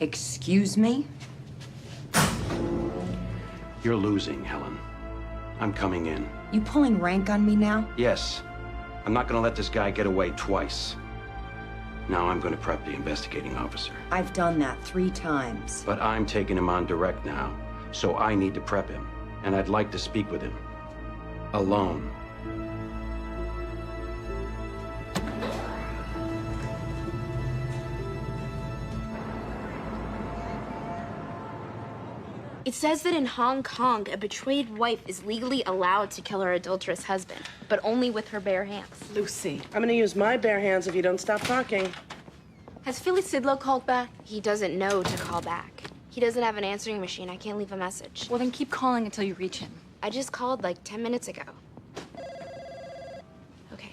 Excuse me? You're losing, Helen. I'm coming in. You pulling rank on me now? Yes. I'm not gonna let this guy get away twice. Now I'm gonna prep the investigating officer. I've done that 3 times. But I'm taking him on direct now, so I need to prep him. And I'd like to speak with him. Alone. It says that in Hong Kong, a betrayed wife is legally allowed to kill her adulterous husband, but only with her bare hands. Lucy, I'm gonna use my bare hands if you don't stop talking. Has Philly Sidlow called back? He doesn't know to call back. He doesn't have an answering machine. I can't leave a message. Well, then keep calling until you reach him. I just called like 10 minutes ago. Okay.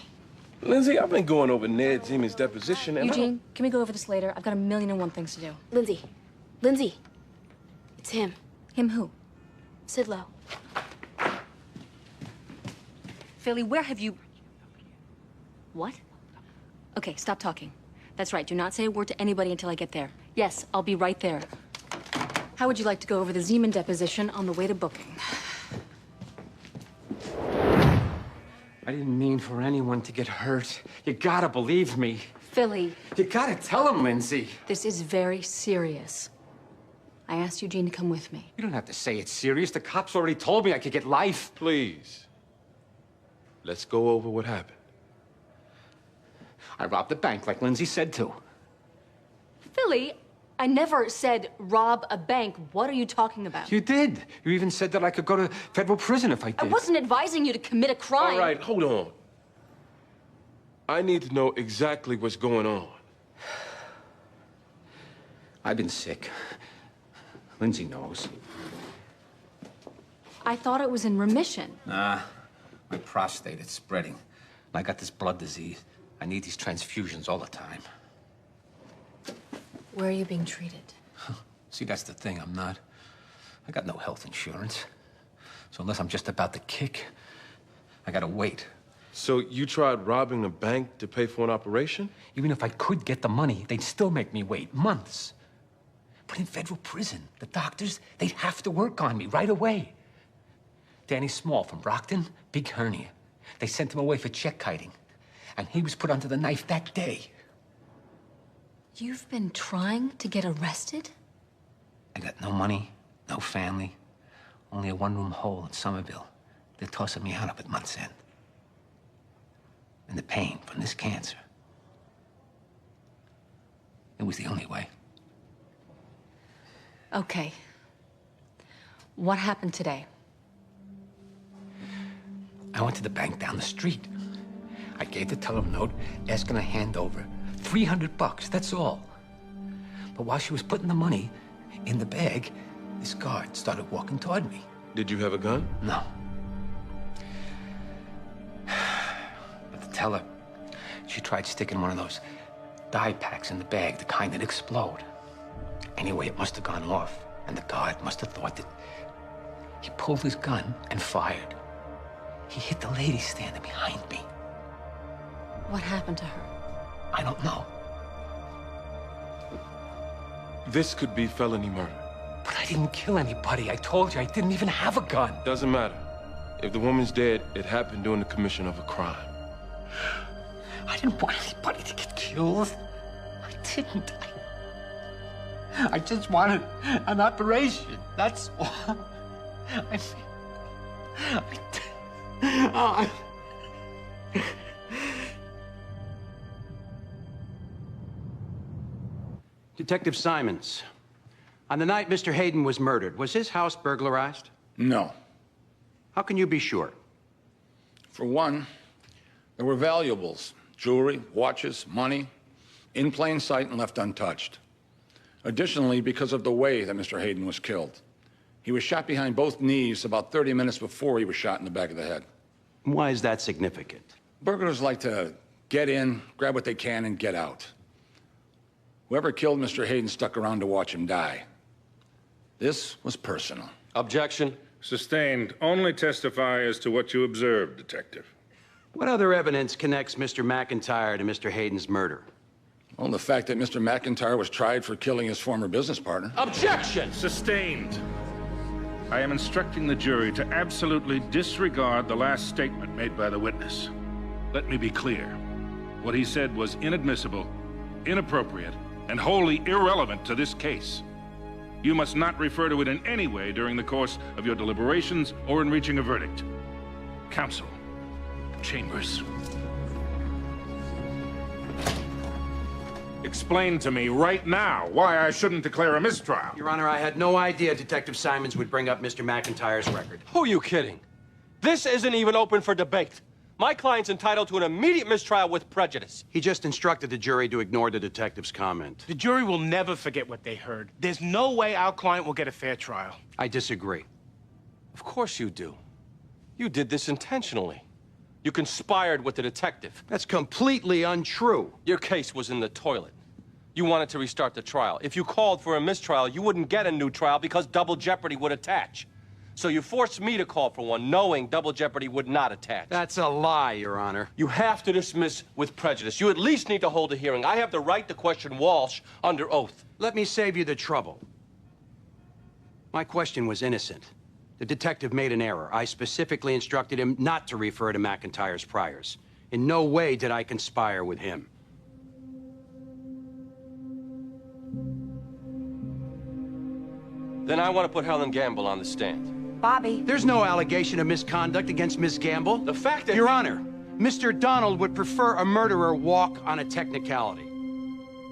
Lindsay, I've been going over Ned Zeman's deposition and Eugene, can we go over this later? I've got 1,000,001 things to do. Lindsay. Lindsay. It's him. Him who? Sidlow. Philly, where have you... What? Okay, stop talking. That's right, do not say a word to anybody until I get there. Yes, I'll be right there. How would you like to go over the Zeman deposition on the way to booking? I didn't mean for anyone to get hurt. You gotta believe me. Philly. You gotta tell him, Lindsay. This is very serious. I asked Eugene to come with me. You don't have to say it's serious. The cops already told me I could get life. Please. Let's go over what happened. I robbed the bank like Lindsay said to. Philly, I never said rob a bank. What are you talking about? You did. You even said that I could go to federal prison if I did. I wasn't advising you to commit a crime. All right, hold on. I need to know exactly what's going on. I've been sick. Lindsay knows. I thought it was in remission. Nah, my prostate is spreading. I got this blood disease. I need these transfusions all the time. Where are you being treated? See, that's the thing, I'm not. I got no health insurance. So unless I'm just about to kick, I gotta wait. So you tried robbing a bank to pay for an operation? Even if I could get the money, they'd still make me wait months. But in federal prison, the doctors, they'd have to work on me right away. Danny Small from Brockton, big hernia. They sent him away for check kiting. And he was put under the knife that day. You've been trying to get arrested? I got no money, no family, only a one-room hole in Somerville. They're tossing me out of it month's end. And the pain from this cancer. It was the only way. Okay. What happened today? I went to the bank down the street. I gave the teller a note asking to hand over $300, that's all. But while she was putting the money in the bag, this guard started walking toward me. Did you have a gun? No. But the teller, she tried sticking one of those dye packs in the bag, the kind that explode. Anyway, it must have gone off, and the guard must have thought that he pulled his gun and fired. He hit the lady standing behind me. What happened to her? I don't know. This could be felony murder. But I didn't kill anybody. I told you I didn't even have a gun. Doesn't matter. If the woman's dead, it happened during the commission of a crime. I didn't want anybody to get killed. I didn't. I just wanted an operation. That's all. Detective Simons, on the night Mr. Hayden was murdered, was his house burglarized? No. How can you be sure? For one, there were valuables, jewelry, watches, money, in plain sight and left untouched. Additionally, because of the way that Mr. Hayden was killed. He was shot behind both knees about 30 minutes before he was shot in the back of the head. Why is that significant? Burglars like to get in, grab what they can, and get out. Whoever killed Mr. Hayden stuck around to watch him die. This was personal. Objection. Sustained. Only testify as to what you observed, Detective. What other evidence connects Mr. McIntyre to Mr. Hayden's murder? Well, the fact that Mr. McIntyre was tried for killing his former business partner. Objection! Sustained. I am instructing the jury to absolutely disregard the last statement made by the witness. Let me be clear. What he said was inadmissible, inappropriate, and wholly irrelevant to this case. You must not refer to it in any way during the course of your deliberations or in reaching a verdict. Counsel, Chambers. Explain to me right now why I shouldn't declare a mistrial. Your Honor, I had no idea Detective Simons would bring up Mr. McIntyre's record. Who are you kidding? This isn't even open for debate. My client's entitled to an immediate mistrial with prejudice. He just instructed the jury to ignore the detective's comment. The jury will never forget what they heard. There's no way our client will get a fair trial. I disagree. Of course you do. You did this intentionally. You conspired with the detective. That's completely untrue. Your case was in the toilet. You wanted to restart the trial. If you called for a mistrial, you wouldn't get a new trial because double jeopardy would attach. So you forced me to call for one, knowing double jeopardy would not attach. That's a lie, Your Honor. You have to dismiss with prejudice. You at least need to hold a hearing. I have the right to question Walsh under oath. Let me save you the trouble. My question was innocent. The detective made an error. I specifically instructed him not to refer to McIntyre's priors. In no way did I conspire with him. Then I want to put Helen Gamble on the stand. Bobby. There's no allegation of misconduct against Miss Gamble. The fact that... Your Honor, Mr. Donald would prefer a murderer walk on a technicality.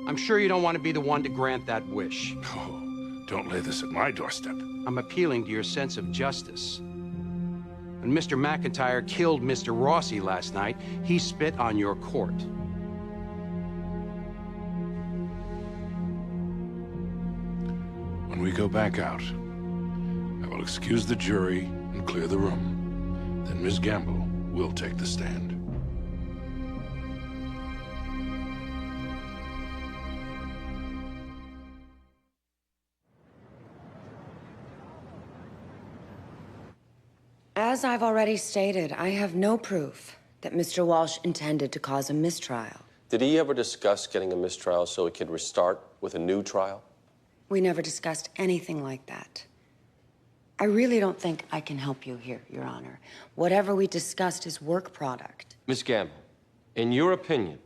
I'm sure you don't want to be the one to grant that wish. Oh, don't lay this at my doorstep. I'm appealing to your sense of justice. When Mr. McIntyre killed Mr. Rossi last night, he spit on your court. When we go back out, I will excuse the jury and clear the room. Then Ms. Gamble will take the stand. As I've already stated, I have no proof that Mr. Walsh intended to cause a mistrial. Did he ever discuss getting a mistrial so he could restart with a new trial? We never discussed anything like that. I really don't think I can help you here, Your Honor. Whatever we discussed is work product. Miss Gamble, in your opinion,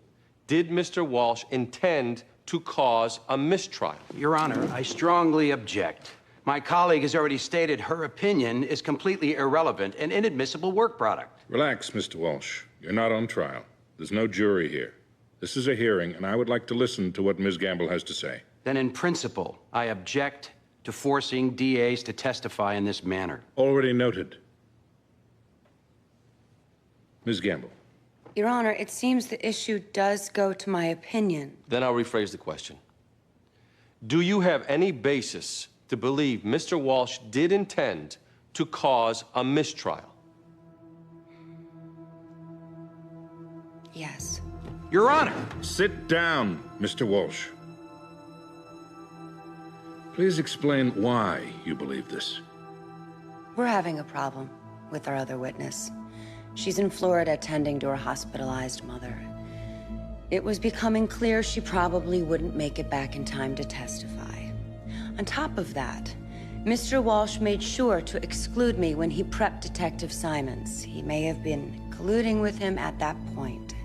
did Mr. Walsh intend to cause a mistrial? Your Honor, I strongly object. My colleague has already stated her opinion is completely irrelevant and inadmissible work product. Relax, Mr. Walsh. You're not on trial. There's no jury here. This is a hearing, and I would like to listen to what Ms. Gamble has to say. Then in principle, I object to forcing DAs to testify in this manner. Already noted. Ms. Gamble. Your Honor, it seems the issue does go to my opinion. Then I'll rephrase the question. Do you have any basis to believe Mr. Walsh did intend to cause a mistrial? Yes. Your Honor! Sit down, Mr. Walsh. Please explain why you believe this. We're having a problem with our other witness. She's in Florida tending to her hospitalized mother. It was becoming clear she probably wouldn't make it back in time to testify. On top of that, Mr. Walsh made sure to exclude me when he prepped Detective Simons. He may have been colluding with him at that point.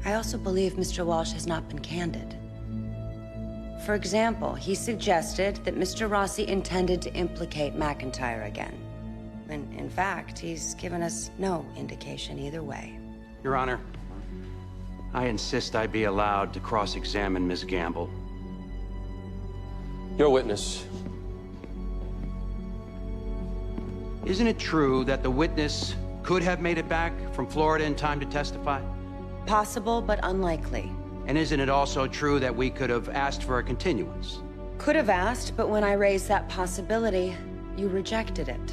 I also believe Mr. Walsh has not been candid. For example, he suggested that Mr. Rossi intended to implicate McIntyre again. When, in fact, he's given us no indication either way. Your Honor, I insist I be allowed to cross-examine Ms. Gamble. Your witness. Isn't it true that the witness could have made it back from Florida in time to testify? Possible, but unlikely. And isn't it also true that we could have asked for a continuance? Could have asked, but when I raised that possibility, you rejected it.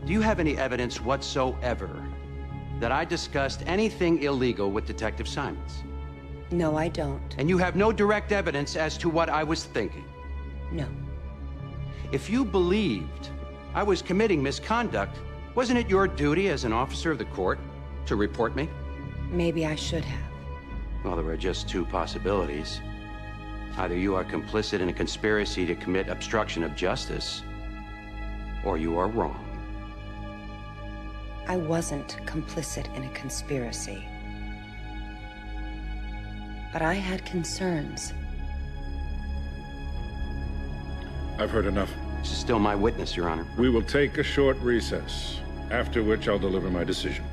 Do you have any evidence whatsoever that I discussed anything illegal with Detective Simons? No, I don't. And you have no direct evidence as to what I was thinking? No. If you believed I was committing misconduct, wasn't it your duty as an officer of the court to report me? Maybe I should have. Well, there are just two possibilities. Either you are complicit in a conspiracy to commit obstruction of justice, or you are wrong. I wasn't complicit in a conspiracy. But I had concerns. I've heard enough. This is still my witness, Your Honor. We will take a short recess, after which I'll deliver my decision.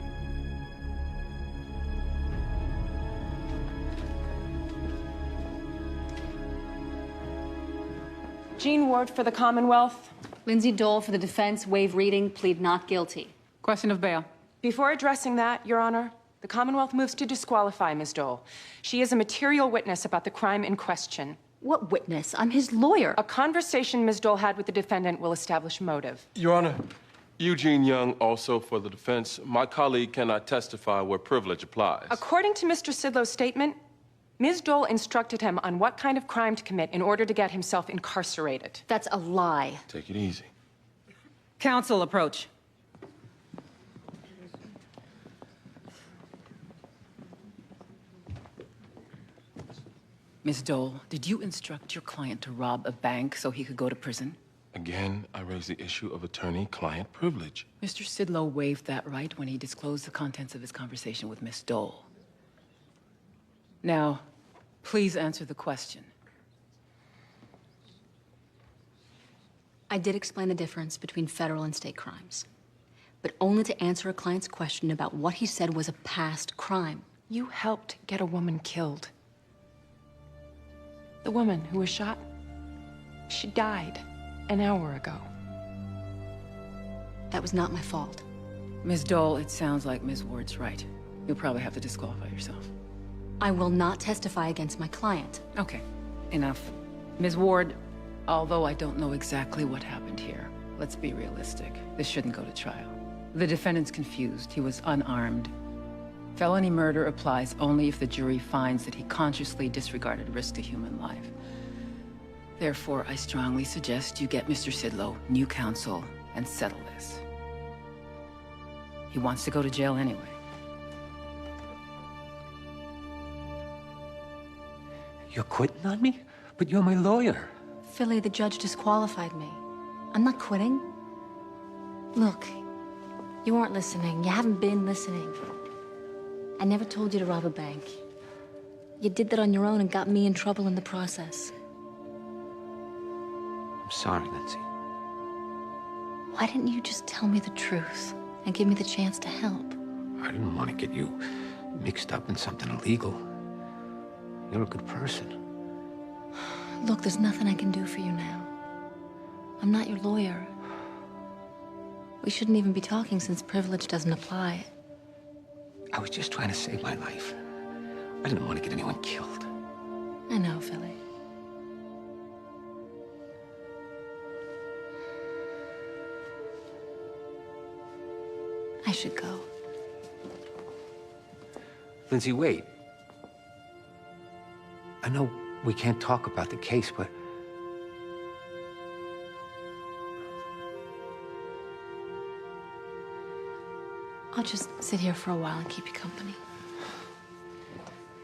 Jean Ward for the Commonwealth. Lindsay Dole for the defense, waive reading, plead not guilty. Question of bail. Before addressing that, Your Honor, the Commonwealth moves to disqualify Ms. Dole. She is a material witness about the crime in question. What witness? I'm his lawyer. A conversation Ms. Dole had with the defendant will establish motive. Your Honor, Eugene Young, also for the defense. My colleague cannot testify where privilege applies. According to Mr. Sidlow's statement, Ms. Dole instructed him on what kind of crime to commit in order to get himself incarcerated. That's a lie. Take it easy. Counsel, approach. Ms. Dole, did you instruct your client to rob a bank so he could go to prison? Again, I raise the issue of attorney-client privilege. Mr. Sidlow waived that right when he disclosed the contents of his conversation with Miss Dole. Now, please answer the question. I did explain the difference between federal and state crimes, but only to answer a client's question about what he said was a past crime. You helped get a woman killed. The woman who was shot, she died an hour ago. That was not my fault. Ms. Dole, it sounds like Ms. Ward's right. You'll probably have to disqualify yourself. I will not testify against my client. Okay, enough. Ms. Ward, although I don't know exactly what happened here, let's be realistic. This shouldn't go to trial. The defendant's confused. He was unarmed. Felony murder applies only if the jury finds that he consciously disregarded risk to human life. Therefore, I strongly suggest you get Mr. Sidlow new counsel and settle this. He wants to go to jail anyway. You're quitting on me? But you're my lawyer. Philly, the judge disqualified me. I'm not quitting. Look, you weren't listening. You haven't been listening. I never told you to rob a bank. You did that on your own and got me in trouble in the process. I'm sorry, Lindsay. Why didn't you just tell me the truth and give me the chance to help? I didn't want to get you mixed up in something illegal. You're a good person. Look, there's nothing I can do for you now. I'm not your lawyer. We shouldn't even be talking since privilege doesn't apply. I was just trying to save my life. I didn't want to get anyone killed. I know, Philly. I should go. Lindsay, wait. I know we can't talk about the case, but... I'll just sit here for a while and keep you company.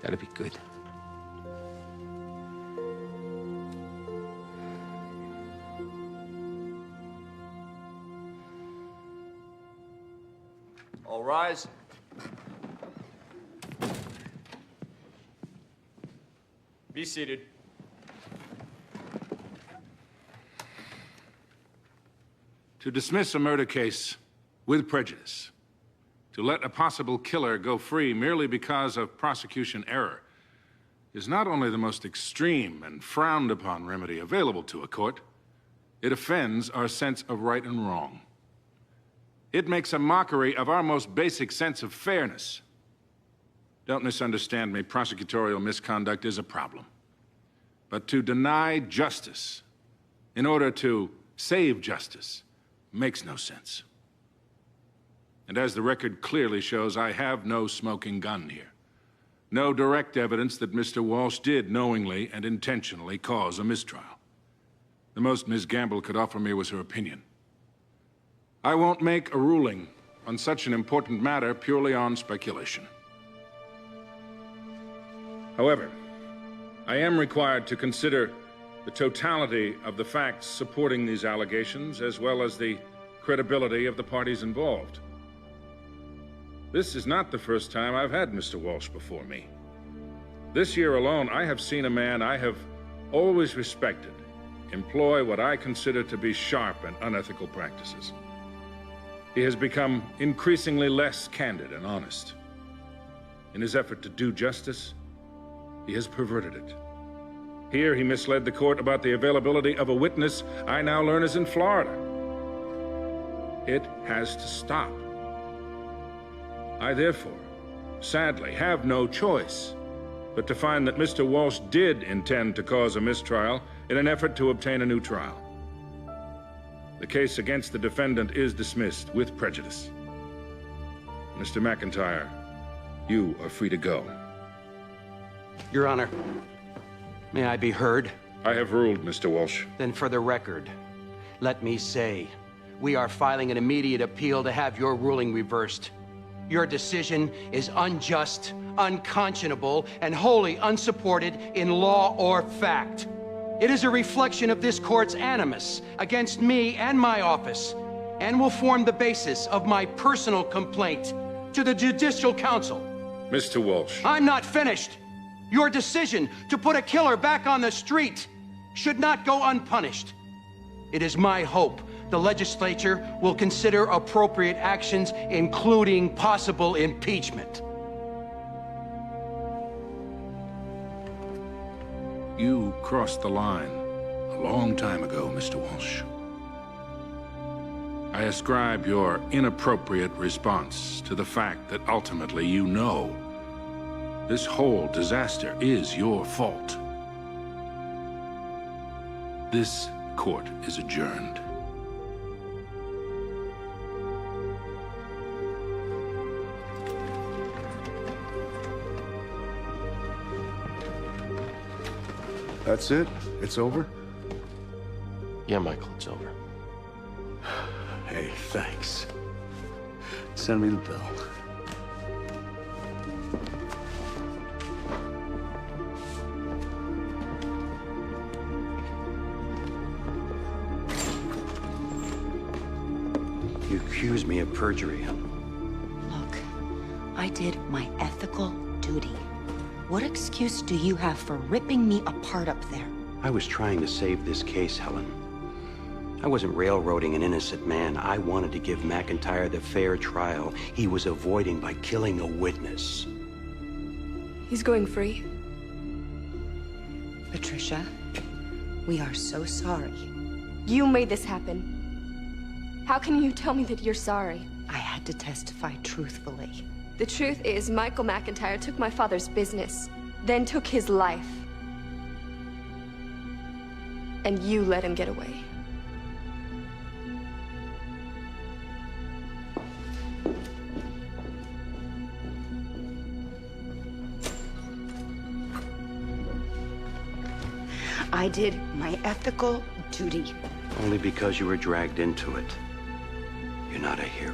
That'd be good. All rise. Be seated. To dismiss a murder case with prejudice, to let a possible killer go free merely because of prosecution error, is not only the most extreme and frowned upon remedy available to a court, it offends our sense of right and wrong. It makes a mockery of our most basic sense of fairness. Don't misunderstand me, prosecutorial misconduct is a problem. But to deny justice in order to save justice makes no sense. And as the record clearly shows, I have no smoking gun here. No direct evidence that Mr. Walsh did knowingly and intentionally cause a mistrial. The most Ms. Gamble could offer me was her opinion. I won't make a ruling on such an important matter purely on speculation. However, I am required to consider the totality of the facts supporting these allegations, as well as the credibility of the parties involved. This is not the first time I've had Mr. Walsh before me. This year alone, I have seen a man I have always respected employ what I consider to be sharp and unethical practices. He has become increasingly less candid and honest. In his effort to do justice, he has perverted it. Here, he misled the court about the availability of a witness I now learn is in Florida. It has to stop. I therefore, sadly, have no choice but to find that Mr. Walsh did intend to cause a mistrial in an effort to obtain a new trial. The case against the defendant is dismissed with prejudice. Mr. McIntyre, you are free to go. Your Honor, may I be heard? I have ruled, Mr. Walsh. Then for the record, let me say, we are filing an immediate appeal to have your ruling reversed. Your decision is unjust, unconscionable, and wholly unsupported in law or fact. It is a reflection of this court's animus against me and my office, and will form the basis of my personal complaint to the Judicial Council. Mr. Walsh. I'm not finished. Your decision to put a killer back on the street should not go unpunished. It is my hope the legislature will consider appropriate actions, including possible impeachment. You crossed the line a long time ago, Mr. Walsh. I ascribe your inappropriate response to the fact that ultimately you know this whole disaster is your fault. This court is adjourned. That's it? It's over? Yeah, Michael, it's over. Hey, thanks. Send me the bill. You accuse me of perjury. Look, I did my ethical duty. What excuse do you have for ripping me apart up there? I was trying to save this case, Helen. I wasn't railroading an innocent man. I wanted to give McIntyre the fair trial he was avoiding by killing a witness. He's going free. Patricia, we are so sorry. You made this happen. How can you tell me that you're sorry? I had to testify truthfully. The truth is, Michael McIntyre took my father's business, then took his life. And you let him get away. I did my ethical duty. Only because you were dragged into it. You're not a hero.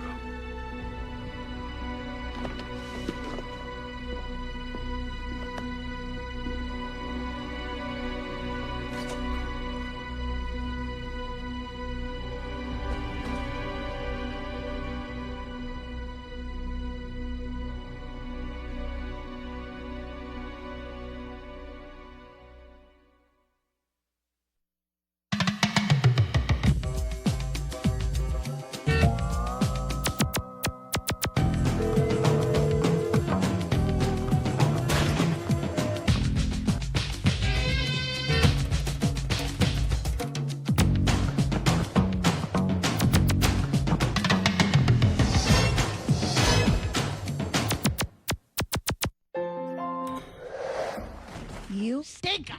You stinker!